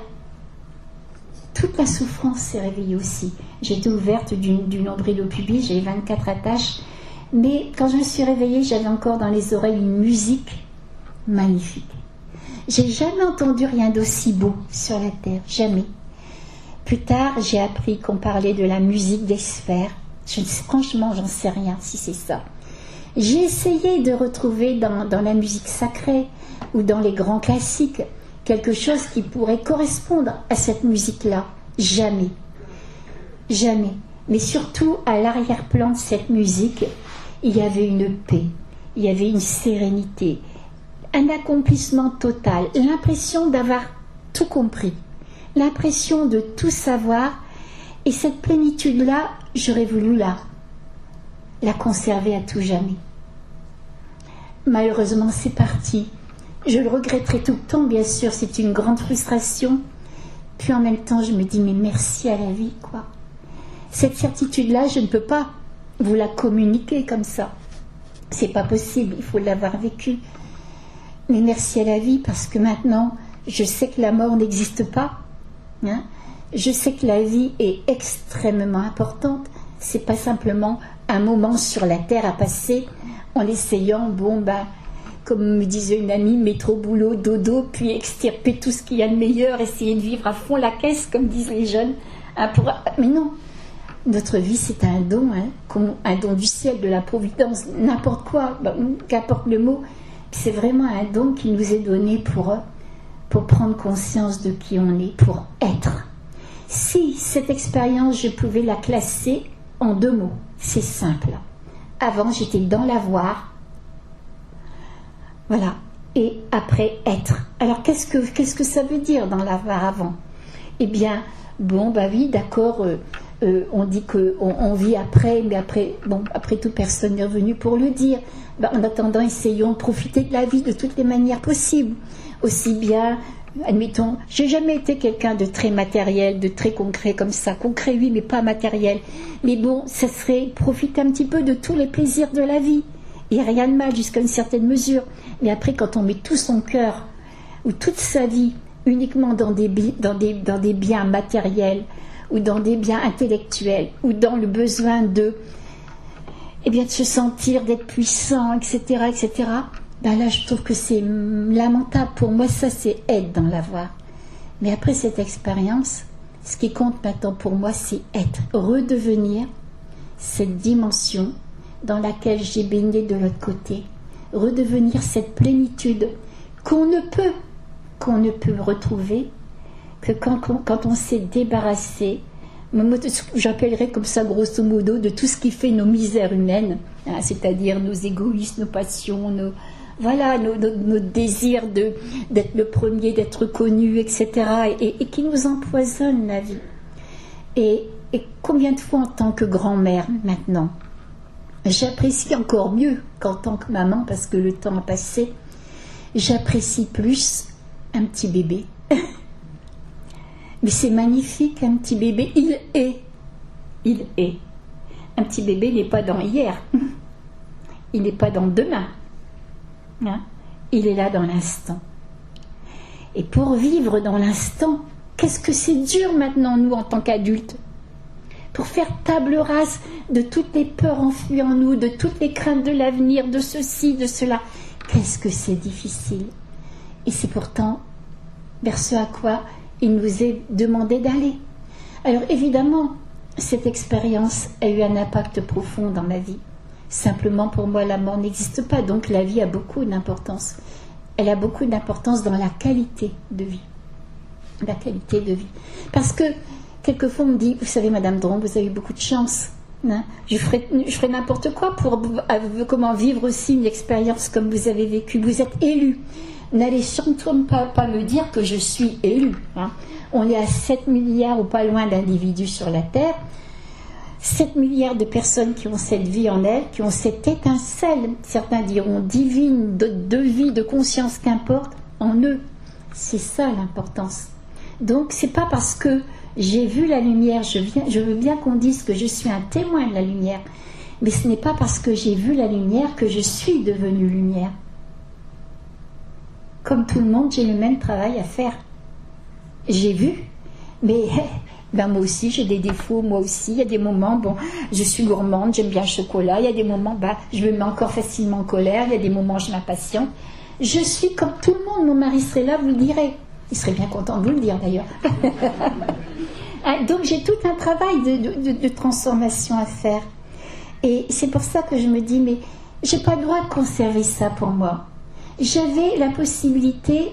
toute ma souffrance s'est réveillée aussi. J'étais ouverte du nombril au pubis, j'avais 24 attaches. Mais quand je me suis réveillée, j'avais encore dans les oreilles une musique magnifique. J'ai jamais entendu rien d'aussi beau sur la terre, jamais. Plus tard, j'ai appris qu'on parlait de la musique des sphères. Franchement, j'en sais rien si c'est ça. J'ai essayé de retrouver dans la musique sacrée ou dans les grands classiques quelque chose qui pourrait correspondre à cette musique-là. Jamais. Jamais. Mais surtout, à l'arrière-plan de cette musique, il y avait une paix, il y avait une sérénité, un accomplissement total, l'impression d'avoir tout compris, l'impression de tout savoir. Et cette plénitude-là, j'aurais voulu la conserver à tout jamais. Malheureusement, c'est parti. Je le regretterai tout le temps, bien sûr, c'est une grande frustration. Puis en même temps, je me dis, mais merci à la vie, quoi. Cette certitude-là, je ne peux pas vous la communiquer comme ça. C'est pas possible, il faut l'avoir vécu. Mais merci à la vie, parce que maintenant, je sais que la mort n'existe pas. Hein. Je sais que la vie est extrêmement importante. C'est pas simplement un moment sur la terre à passer en essayant, comme me disait une amie, métro, boulot, dodo, puis extirper tout ce qu'il y a de meilleur, essayer de vivre à fond la caisse, comme disent les jeunes. Mais non, notre vie c'est un don, un don du ciel, de la providence, n'importe quoi, qu'importe le mot. C'est vraiment un don qui nous est donné pour prendre conscience de qui on est, pour être. Si cette expérience, je pouvais la classer en 2 mots, c'est simple. Avant, j'étais dans l'avoir, voilà, et après, être. Alors, qu'est-ce que ça veut dire dans l'avoir avant ? Eh bien, oui, d'accord, on dit qu'on vit après, mais après tout, personne n'est revenu pour le dire. En attendant, essayons de profiter de la vie de toutes les manières possibles. Aussi bien, admettons, j'ai jamais été quelqu'un de très matériel, de très concret comme ça. Concret, oui, mais pas matériel. Mais ça serait profiter un petit peu de tous les plaisirs de la vie. Il n'y a rien de mal jusqu'à une certaine mesure. Mais après, quand on met tout son cœur, ou toute sa vie, uniquement dans des biens matériels, ou dans des biens intellectuels, ou dans le besoin de se sentir, d'être puissant, etc., etc., là, je trouve que c'est lamentable. Pour moi, ça, c'est être dans l'avoir. Mais après cette expérience, ce qui compte maintenant pour moi, c'est être, redevenir cette dimension dans laquelle j'ai baigné de l'autre côté, redevenir cette plénitude qu'on ne peut retrouver que quand on s'est débarrassé, j'appellerais comme ça grosso modo, de tout ce qui fait nos misères humaines, c'est-à-dire nos égoïsmes, nos passions, nos désirs d'être le premier, d'être connu, etc., et qui nous empoisonnent la vie. Et combien de fois en tant que grand-mère maintenant, j'apprécie encore mieux qu'en tant que maman, parce que le temps a passé, j'apprécie plus un petit bébé. Mais c'est magnifique, un petit bébé, il est. Un petit bébé n'est pas dans hier, il n'est pas dans demain, il est là dans l'instant. Et pour vivre dans l'instant, qu'est-ce que c'est dur maintenant, nous, en tant qu'adultes, pour faire table rase de toutes les peurs enfouies en nous, de toutes les craintes de l'avenir, de ceci, de cela. Qu'est-ce que c'est difficile. Et c'est pourtant vers ce à quoi il nous est demandé d'aller. Alors évidemment, cette expérience a eu un impact profond dans ma vie. Simplement, pour moi, la mort n'existe pas, donc la vie a beaucoup d'importance. Elle a beaucoup d'importance dans la qualité de vie. La qualité de vie. Parce que, quelquefois, on me dit, vous savez, Madame Dron, vous avez beaucoup de chance. Je ferai n'importe quoi pour comment vivre aussi une expérience comme vous avez vécu. Vous êtes élu. N'allez surtout pas me dire que je suis élu. On est à 7 milliards ou pas loin d'individus sur la Terre. 7 milliards de personnes qui ont cette vie en elles, qui ont cette étincelle, certains diront divine, de vie, de conscience, qu'importe, en eux. C'est ça l'importance. Donc c'est pas parce que j'ai vu la lumière, je veux bien qu'on dise que je suis un témoin de la lumière, mais ce n'est pas parce que j'ai vu la lumière que je suis devenue lumière. Comme tout le monde, j'ai le même travail à faire. J'ai vu, mais moi aussi j'ai des défauts, moi aussi, il y a des moments, je suis gourmande, j'aime bien le chocolat, il y a des moments, je me mets encore facilement en colère, il y a des moments, je m'impatiente. Je suis comme tout le monde, mon mari serait là, vous le direz. Il serait bien content de vous le dire d'ailleurs. Donc j'ai tout un travail de transformation à faire. Et c'est pour ça que je me dis, mais j'ai pas le droit de conserver ça pour moi. J'avais la possibilité,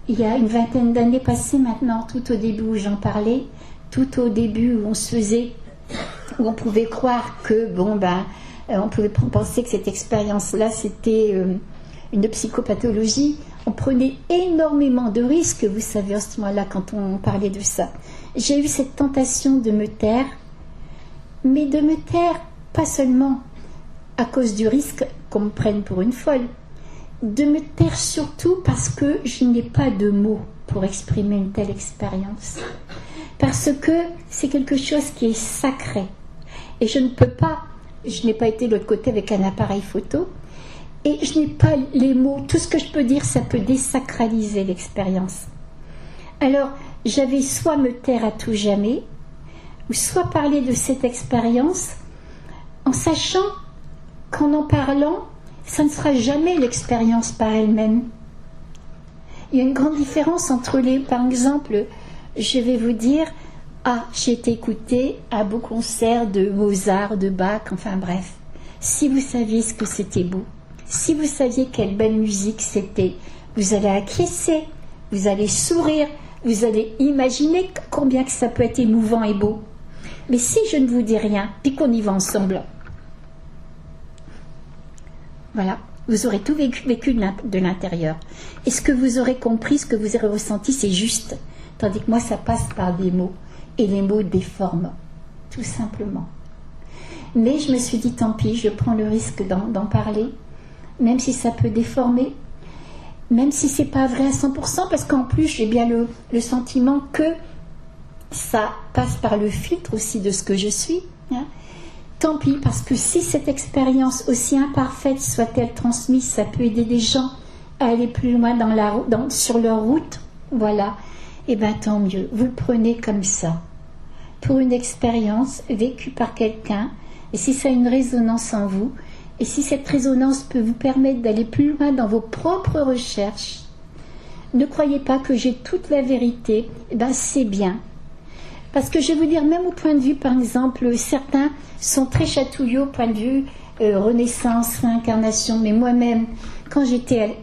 il y a une vingtaine d'années passées maintenant, tout au début où j'en parlais, tout au début où on se faisait, où on pouvait croire que, on pouvait penser que cette expérience-là, c'était une psychopathologie. On prenait énormément de risques, vous savez, en ce moment-là, quand on parlait de ça. J'ai eu cette tentation de me taire, mais de me taire pas seulement à cause du risque qu'on me prenne pour une folle, de me taire surtout parce que je n'ai pas de mots pour exprimer une telle expérience. Parce que c'est quelque chose qui est sacré. Et je n'ai pas été de l'autre côté avec un appareil photo, et je n'ai pas les mots. Tout ce que je peux dire, ça peut désacraliser l'expérience. Alors, j'avais soit me taire à tout jamais, ou soit parler de cette expérience en sachant qu'en en parlant, ça ne sera jamais l'expérience par elle-même. Il y a une grande différence entre par exemple, je vais vous dire, j'ai été écoutée à beau concert de Mozart, de Bach, enfin bref. Si vous saviez ce que c'était beau, si vous saviez quelle belle musique c'était, vous allez acquiescer, vous allez sourire, vous allez imaginer combien que ça peut être émouvant et beau. Mais si je ne vous dis rien, puis qu'on y va ensemble, voilà, vous aurez tout vécu de l'intérieur. Et ce que vous aurez compris, ce que vous aurez ressenti, c'est juste. Tandis que moi, ça passe par des mots. Et les mots déforment, tout simplement. Mais je me suis dit, tant pis, je prends le risque d'en parler, même si ça peut déformer, même si c'est pas vrai à 100%, parce qu'en plus, j'ai bien le sentiment que ça passe par le filtre aussi de ce que je suis. Hein. Tant pis, parce que si cette expérience, aussi imparfaite soit-elle transmise, ça peut aider des gens à aller plus loin sur leur route, voilà, et bien tant mieux. Vous le prenez comme ça, pour une expérience vécue par quelqu'un, et si ça a une résonance en vous, et si cette résonance peut vous permettre d'aller plus loin dans vos propres recherches, ne croyez pas que j'ai toute la vérité, c'est bien. Parce que je vais vous dire, même au point de vue, par exemple, certains sont très chatouilleux au point de vue renaissance, réincarnation, mais moi-même, quand j'étais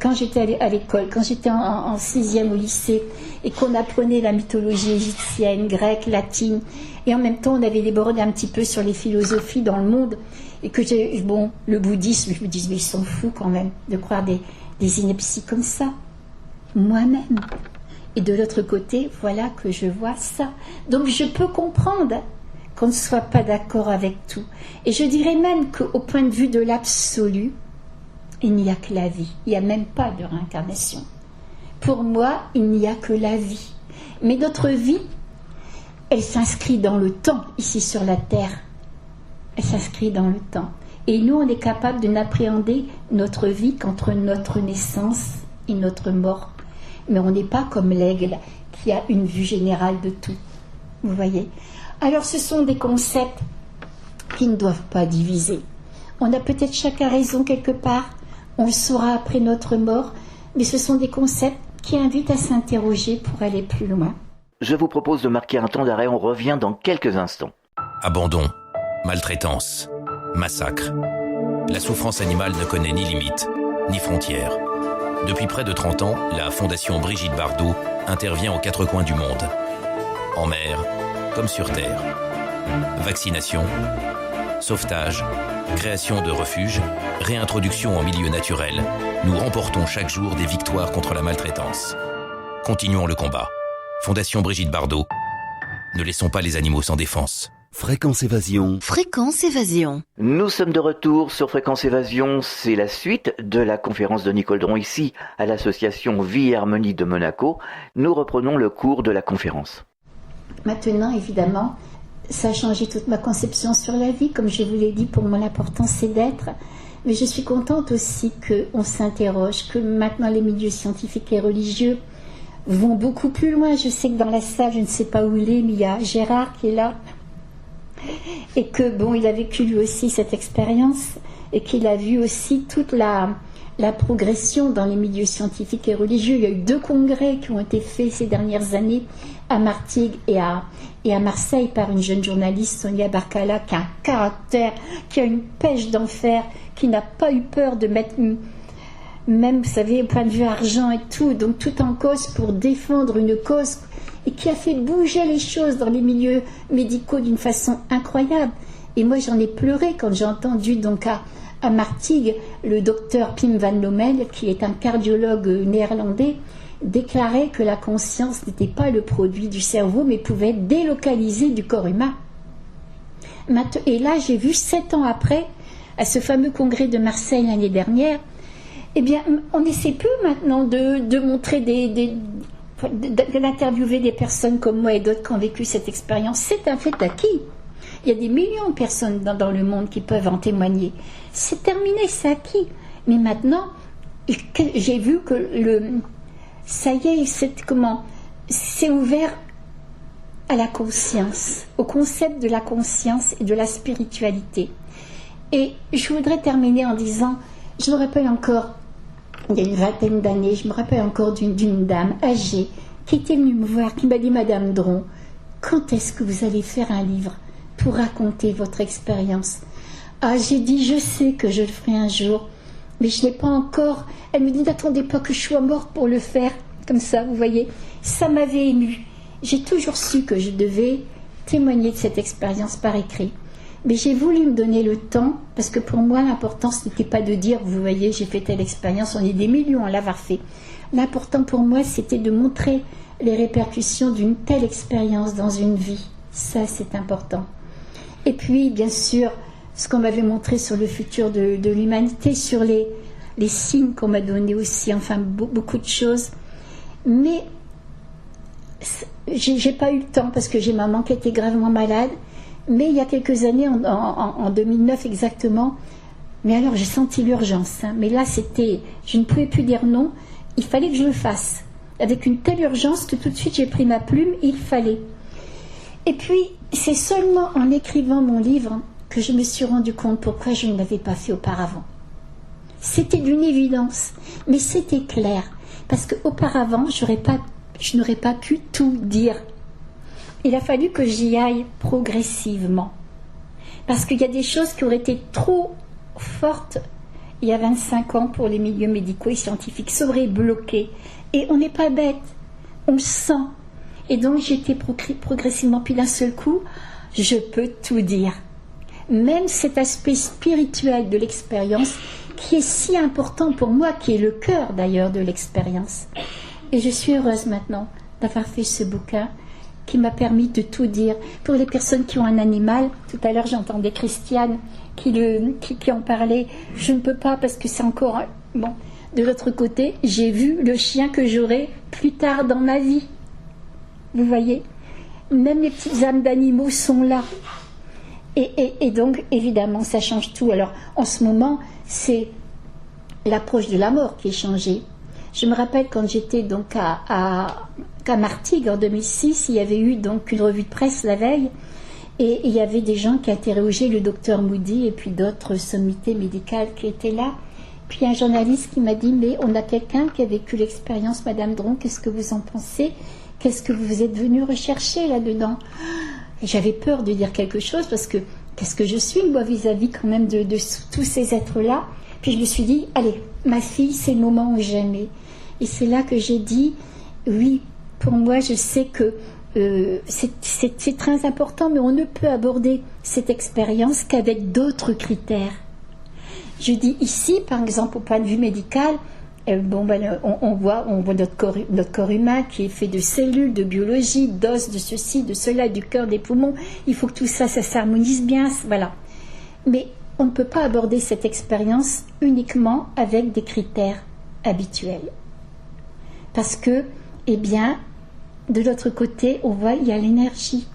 à l'école, quand j'étais en 6e au lycée, et qu'on apprenait la mythologie égyptienne, grecque, latine, et en même temps on avait débordé un petit peu sur les philosophies dans le monde, et que le bouddhisme, je me disais, mais ils sont fous quand même de croire des inepties comme ça. Moi-même. Et de l'autre côté, voilà que je vois ça. Donc je peux comprendre qu'on ne soit pas d'accord avec tout. Et je dirais même qu'au point de vue de l'absolu, il n'y a que la vie. Il n'y a même pas de réincarnation. Pour moi, il n'y a que la vie. Mais notre vie, elle s'inscrit dans le temps, ici sur la Terre. Elle s'inscrit dans le temps. Et nous, on est capable de n'appréhender notre vie qu'entre notre naissance et notre mort. Mais on n'est pas comme l'aigle qui a une vue générale de tout. Vous voyez ? Alors ce sont des concepts qui ne doivent pas diviser. On a peut-être chacun raison quelque part, on le saura après notre mort, mais ce sont des concepts qui invitent à s'interroger pour aller plus loin. Je vous propose de marquer un temps d'arrêt, on revient dans quelques instants. Abandon, maltraitance, massacre. La souffrance animale ne connaît ni limite, ni frontières. Depuis près de 30 ans, la Fondation Brigitte Bardot intervient aux 4 coins du monde. En mer, comme sur terre. Vaccination, sauvetage, création de refuges, réintroduction en milieu naturel. Nous remportons chaque jour des victoires contre la maltraitance. Continuons le combat. Fondation Brigitte Bardot. Ne laissons pas les animaux sans défense. Fréquence Évasion. Fréquence Évasion. Nous sommes de retour sur Fréquence Évasion. C'est la suite de la conférence de Nicole Dron ici à l'association Vie et Harmonie de Monaco. Nous reprenons le cours de la conférence. Maintenant, évidemment, ça a changé toute ma conception sur la vie. Comme je vous l'ai dit, pour moi, l'important, c'est d'être. Mais je suis contente aussi qu'on s'interroge, que maintenant les milieux scientifiques et religieux vont beaucoup plus loin. Je sais que dans la salle, je ne sais pas où il est, mais il y a Gérard qui est là. Et que, il a vécu lui aussi cette expérience et qu'il a vu aussi toute la la progression dans les milieux scientifiques et religieux. Il y a eu 2 congrès qui ont été faits ces dernières années à Martigues et à Marseille par une jeune journaliste, Sonia Barkala, qui a un caractère, qui a une pêche d'enfer, qui n'a pas eu peur de mettre, même, vous savez, au point de vue argent et tout, donc tout en cause pour défendre une cause, et qui a fait bouger les choses dans les milieux médicaux d'une façon incroyable. Et moi, j'en ai pleuré quand j'ai entendu donc à Martigues le docteur Pim van Lommel, qui est un cardiologue néerlandais, déclarer que la conscience n'était pas le produit du cerveau, mais pouvait être délocalisée du corps humain. Et là, j'ai vu 7 ans après, à ce fameux congrès de Marseille l'année dernière, eh bien, on n'essaie plus maintenant de montrer d'interviewer des personnes comme moi et d'autres qui ont vécu cette expérience. C'est un fait acquis. Il y a des millions de personnes dans le monde qui peuvent en témoigner. C'est terminé, c'est acquis. Mais maintenant, j'ai vu que ça y est, c'est ouvert à la conscience, au concept de la conscience et de la spiritualité. Et je voudrais terminer en disant, je me rappelle encore, il y a une 20aine d'années, je me rappelle encore d'une dame âgée qui était venue me voir, qui m'a dit, Madame Dron, quand est-ce que vous allez faire un livre pour raconter votre expérience? Ah, j'ai dit, je sais que je le ferai un jour, mais je n'ai pas encore. Elle me dit, n'attendez pas que je sois morte pour le faire, comme ça, vous voyez. Ça m'avait émue. J'ai toujours su que je devais témoigner de cette expérience par écrit. Mais j'ai voulu me donner le temps, parce que pour moi, l'important, ce n'était pas de dire, vous voyez, j'ai fait telle expérience, on est des millions à l'avoir fait. L'important pour moi, c'était de montrer les répercussions d'une telle expérience dans une vie. Ça, c'est important. Et puis, bien sûr, ce qu'on m'avait montré sur le futur de l'humanité, sur les signes qu'on m'a donnés aussi, enfin, beaucoup de choses. Mais j'ai pas eu le temps, parce que j'ai maman qui était gravement malade. Mais il y a quelques années, en 2009 exactement, mais alors j'ai senti l'urgence. Hein, mais là, je ne pouvais plus dire non, il fallait que je le fasse. Avec une telle urgence que tout de suite j'ai pris ma plume, il fallait. Et puis, c'est seulement en écrivant mon livre que je me suis rendu compte pourquoi je ne l'avais pas fait auparavant. C'était d'une évidence, mais c'était clair, parce qu'auparavant, je n'aurais pas pu tout dire. Il a fallu que j'y aille progressivement. Parce qu'il y a des choses qui auraient été trop fortes il y a 25 ans pour les milieux médicaux et scientifiques. Ça aurait bloqué. Et on n'est pas bête. On le sent. Et donc j'étais progressivement, puis d'un seul coup, je peux tout dire. Même cet aspect spirituel de l'expérience qui est si important pour moi, qui est le cœur d'ailleurs de l'expérience. Et je suis heureuse maintenant d'avoir fait ce bouquin qui m'a permis de tout dire. Pour les personnes qui ont un animal, tout à l'heure j'entendais Christiane qui en parlait, je ne peux pas parce que c'est encore... Bon, de l'autre côté, j'ai vu le chien que j'aurai plus tard dans ma vie. Vous voyez, même les petites âmes d'animaux sont là. Et donc, évidemment, ça change tout. Alors, en ce moment, c'est l'approche de la mort qui est changée. Je me rappelle quand j'étais donc à Martigues en 2006, il y avait eu donc une revue de presse la veille, et il y avait des gens qui interrogeaient le docteur Moody et puis d'autres sommités médicales qui étaient là. Puis un journaliste qui m'a dit, mais on a quelqu'un qui a vécu l'expérience, Madame Dron, qu'est-ce que vous en pensez? Qu'est-ce que vous êtes venue rechercher là-dedans? Et j'avais peur de dire quelque chose parce que qu'est-ce que je suis, moi, vis-à-vis quand même de tous ces êtres-là? Puis je me suis dit, allez, ma fille, c'est le moment ou jamais. Et c'est là que j'ai dit, oui, pour moi, je sais que c'est très important, mais on ne peut aborder cette expérience qu'avec d'autres critères. Je dis ici, par exemple, au point de vue médical, on voit notre corps humain qui est fait de cellules, de biologie, d'os, de ceci, de cela, du cœur, des poumons. Il faut que tout ça s'harmonise bien, voilà. Mais on ne peut pas aborder cette expérience uniquement avec des critères habituels. Parce que, eh bien, de l'autre côté, on voit, il y a l'énergie.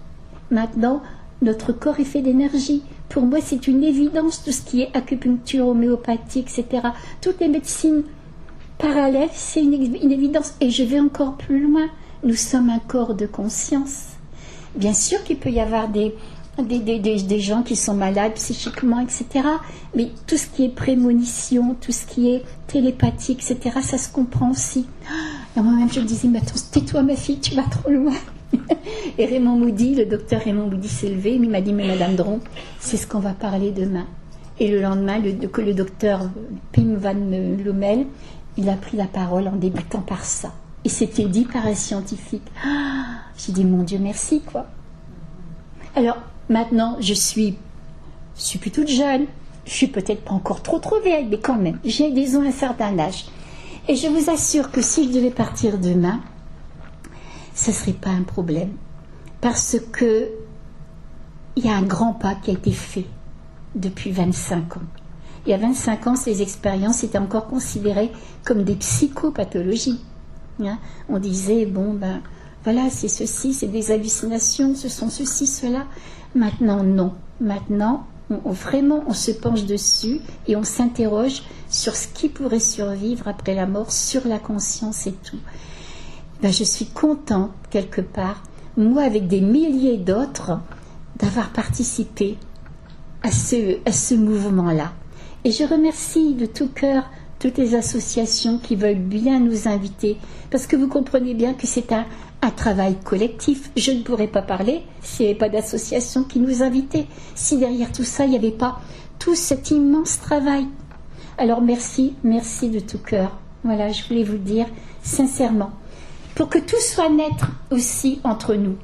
Maintenant, notre corps est fait d'énergie. Pour moi, c'est une évidence, tout ce qui est acupuncture, homéopathie, etc. Toutes les médecines parallèles, c'est une évidence. Et je vais encore plus loin. Nous sommes un corps de conscience. Bien sûr qu'il peut y avoir des des gens qui sont malades psychiquement, etc. Mais tout ce qui est prémonition, tout ce qui est télépathie, etc., ça se comprend aussi. Et moi-même, je me disais, mais attends, tais-toi ma fille, tu vas trop loin. Et Raymond Moody, le docteur Raymond Moody s'est levé, il m'a dit, mais Madame Dron, c'est ce qu'on va parler demain. Et le lendemain, le docteur Pim van Lommel, il a pris la parole en débutant par ça. Et c'était dit par un scientifique. J'ai dit, mon Dieu, merci, quoi. Alors, maintenant, je suis plus toute jeune. Je suis peut-être pas encore trop vieille, mais quand même, j'ai disons un certain âge. Et je vous assure que si je devais partir demain, ce ne serait pas un problème. Parce que il y a un grand pas qui a été fait depuis 25 ans. Il y a 25 ans, ces expériences étaient encore considérées comme des psychopathologies. On disait, bon, ben, voilà, c'est ceci, c'est des hallucinations, ce sont ceci, cela. Maintenant, non. Maintenant, vraiment, on se penche dessus et on s'interroge sur ce qui pourrait survivre après la mort, sur la conscience et tout. Ben, je suis contente, quelque part, moi, avec des milliers d'autres, d'avoir participé à ce mouvement-là. Et je remercie de tout cœur toutes les associations qui veulent bien nous inviter, parce que vous comprenez bien que c'est un travail collectif. Je ne pourrais pas parler s'il n'y avait pas d'association qui nous invitait, si derrière tout ça, il n'y avait pas tout cet immense travail. Alors merci de tout cœur. Voilà, je voulais vous le dire sincèrement. Pour que tout soit net aussi entre nous.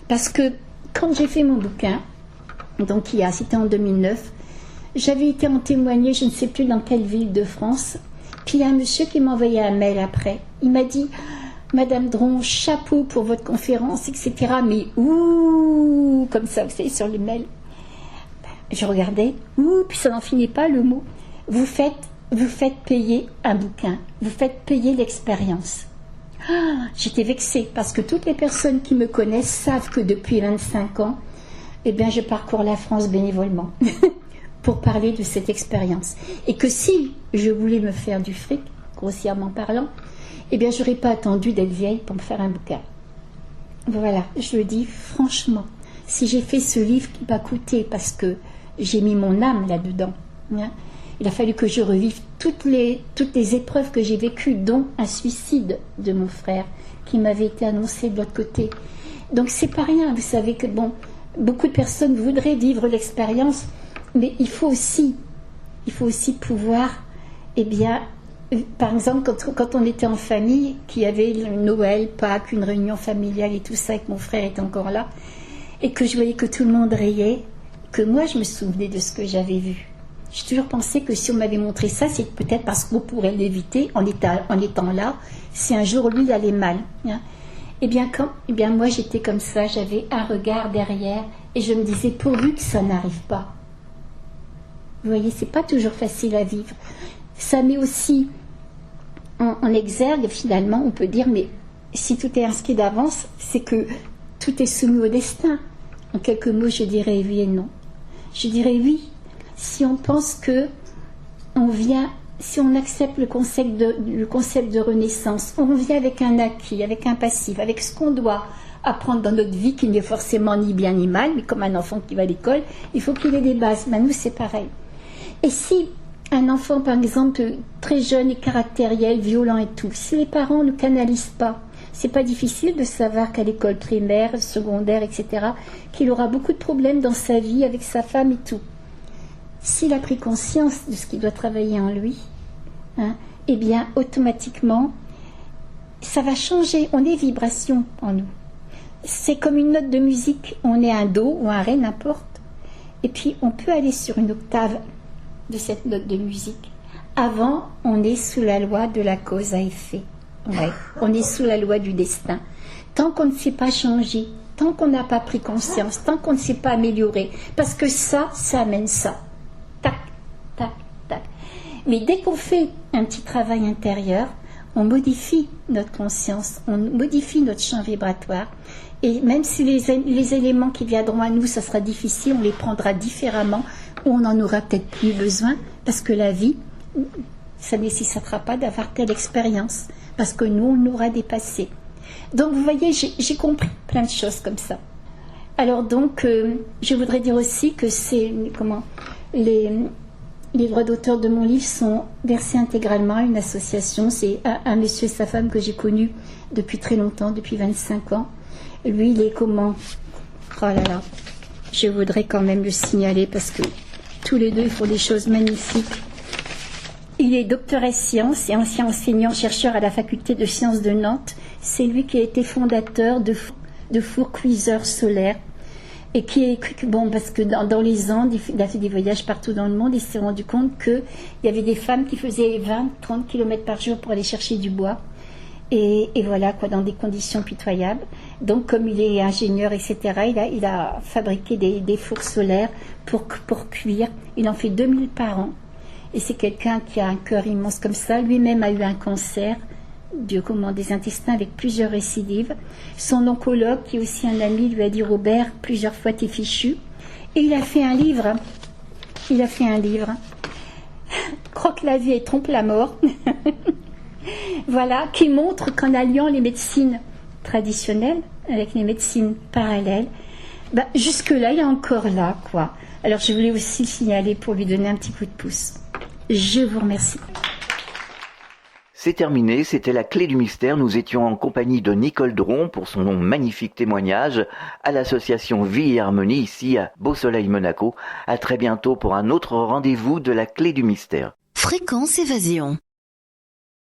Parce que quand j'ai fait mon bouquin, donc c'était en 2009, j'avais été en témoigner, je ne sais plus dans quelle ville de France, puis il y a un monsieur qui m'a envoyé un mail après. Il m'a dit, Madame Dron, chapeau pour votre conférence, etc. Mais ouh, comme ça, vous savez, sur le mail. Je regardais, ouh, puis ça n'en finit pas le mot. Vous faites payer un bouquin, vous faites payer l'expérience. J'étais vexée parce que toutes les personnes qui me connaissent savent que depuis 25 ans, eh bien, je parcours la France bénévolement pour parler de cette expérience. Et que si je voulais me faire du fric, grossièrement parlant, eh bien, je n'aurais pas attendu d'être vieille pour me faire un bouquin. Voilà, je le dis franchement. Si j'ai fait ce livre qui m'a coûté parce que j'ai mis mon âme là-dedans, il a fallu que je revive toutes les épreuves que j'ai vécues, dont un suicide de mon frère qui m'avait été annoncé de l'autre côté. Donc c'est pas rien, vous savez que bon, beaucoup de personnes voudraient vivre l'expérience, mais il faut aussi pouvoir, eh bien, par exemple, quand on était en famille, qu'il y avait Noël, Pâques, une réunion familiale et tout ça, et que mon frère était encore là, et que je voyais que tout le monde riait, que moi je me souvenais de ce que j'avais vu. J'ai toujours pensé que si on m'avait montré ça, c'est peut-être parce qu'on pourrait l'éviter en étant là, si un jour lui il allait mal. Eh bien, moi j'étais comme ça, j'avais un regard derrière et je me disais pourvu que ça n'arrive pas. Vous voyez, c'est pas toujours facile à vivre. Ça met aussi en exergue, finalement, on peut dire, mais si tout est inscrit d'avance, c'est que tout est soumis au destin. En quelques mots, je dirais oui et non. Je dirais oui. Si on pense que si on accepte le concept de renaissance, on vient avec un acquis, avec un passif, avec ce qu'on doit apprendre dans notre vie, qui n'est forcément ni bien ni mal, mais comme un enfant qui va à l'école, il faut qu'il ait des bases. Mais nous, c'est pareil. Et si un enfant, par exemple, très jeune et caractériel, violent et tout, si les parents ne canalisent pas, c'est pas difficile de savoir qu'à l'école primaire, secondaire, etc., qu'il aura beaucoup de problèmes dans sa vie avec sa femme et tout. S'il a pris conscience de ce qu'il doit travailler en lui, eh bien, automatiquement, ça va changer. On est vibration en nous. C'est comme une note de musique. On est un do ou un ré, n'importe. Et puis, on peut aller sur une octave de cette note de musique. Avant, on est sous la loi de la cause à effet. Ouais. On est sous la loi du destin. Tant qu'on ne sait pas changer, tant qu'on n'a pas pris conscience, tant qu'on ne s'est pas amélioré, parce que ça amène ça. Tac, tac, tac. Mais dès qu'on fait un petit travail intérieur, on modifie notre conscience, on modifie notre champ vibratoire. Et même si les éléments qui viendront à nous, ça sera difficile, on les prendra différemment, ou on n'en aura peut-être plus besoin, parce que la vie, ça ne nécessitera pas d'avoir telle expérience, parce que nous, on l'aura dépassé. Donc vous voyez, j'ai compris plein de choses comme ça. Alors donc, je voudrais dire aussi que les droits d'auteur de mon livre sont versés intégralement à une association. C'est un monsieur et sa femme que j'ai connus depuis très longtemps, depuis 25 ans. Lui, il est comment? Oh là là, je voudrais quand même le signaler parce que tous les deux, ils font des choses magnifiques. Il est docteur en sciences et ancien enseignant-chercheur à la faculté de sciences de Nantes. C'est lui qui a été fondateur de fours cuiseurs solaires. Et parce que dans les Andes, il a fait des voyages partout dans le monde, il s'est rendu compte qu'il y avait des femmes qui faisaient 20-30 km par jour pour aller chercher du bois. Et voilà, dans des conditions pitoyables. Donc, comme il est ingénieur, etc., il a fabriqué des fours solaires pour cuire. Il en fait 2000 par an. Et c'est quelqu'un qui a un cœur immense comme ça. Lui-même a eu un cancer des intestins avec plusieurs récidives. Son oncologue, qui est aussi un ami, lui a dit: Robert, plusieurs fois t'es fichu. Et il a fait un livre. Croque la vie et trompe la mort. Voilà, qui montre qu'en alliant les médecines traditionnelles avec les médecines parallèles, jusque-là, il est encore là, quoi. Alors, je voulais aussi le signaler pour lui donner un petit coup de pouce. Je vous remercie. C'est terminé, c'était la clé du mystère. Nous étions en compagnie de Nicole Dron pour son magnifique témoignage à l'association Vie et Harmonie ici à Beau-Soleil Monaco. À très bientôt pour un autre rendez-vous de la clé du mystère. Fréquence Évasion.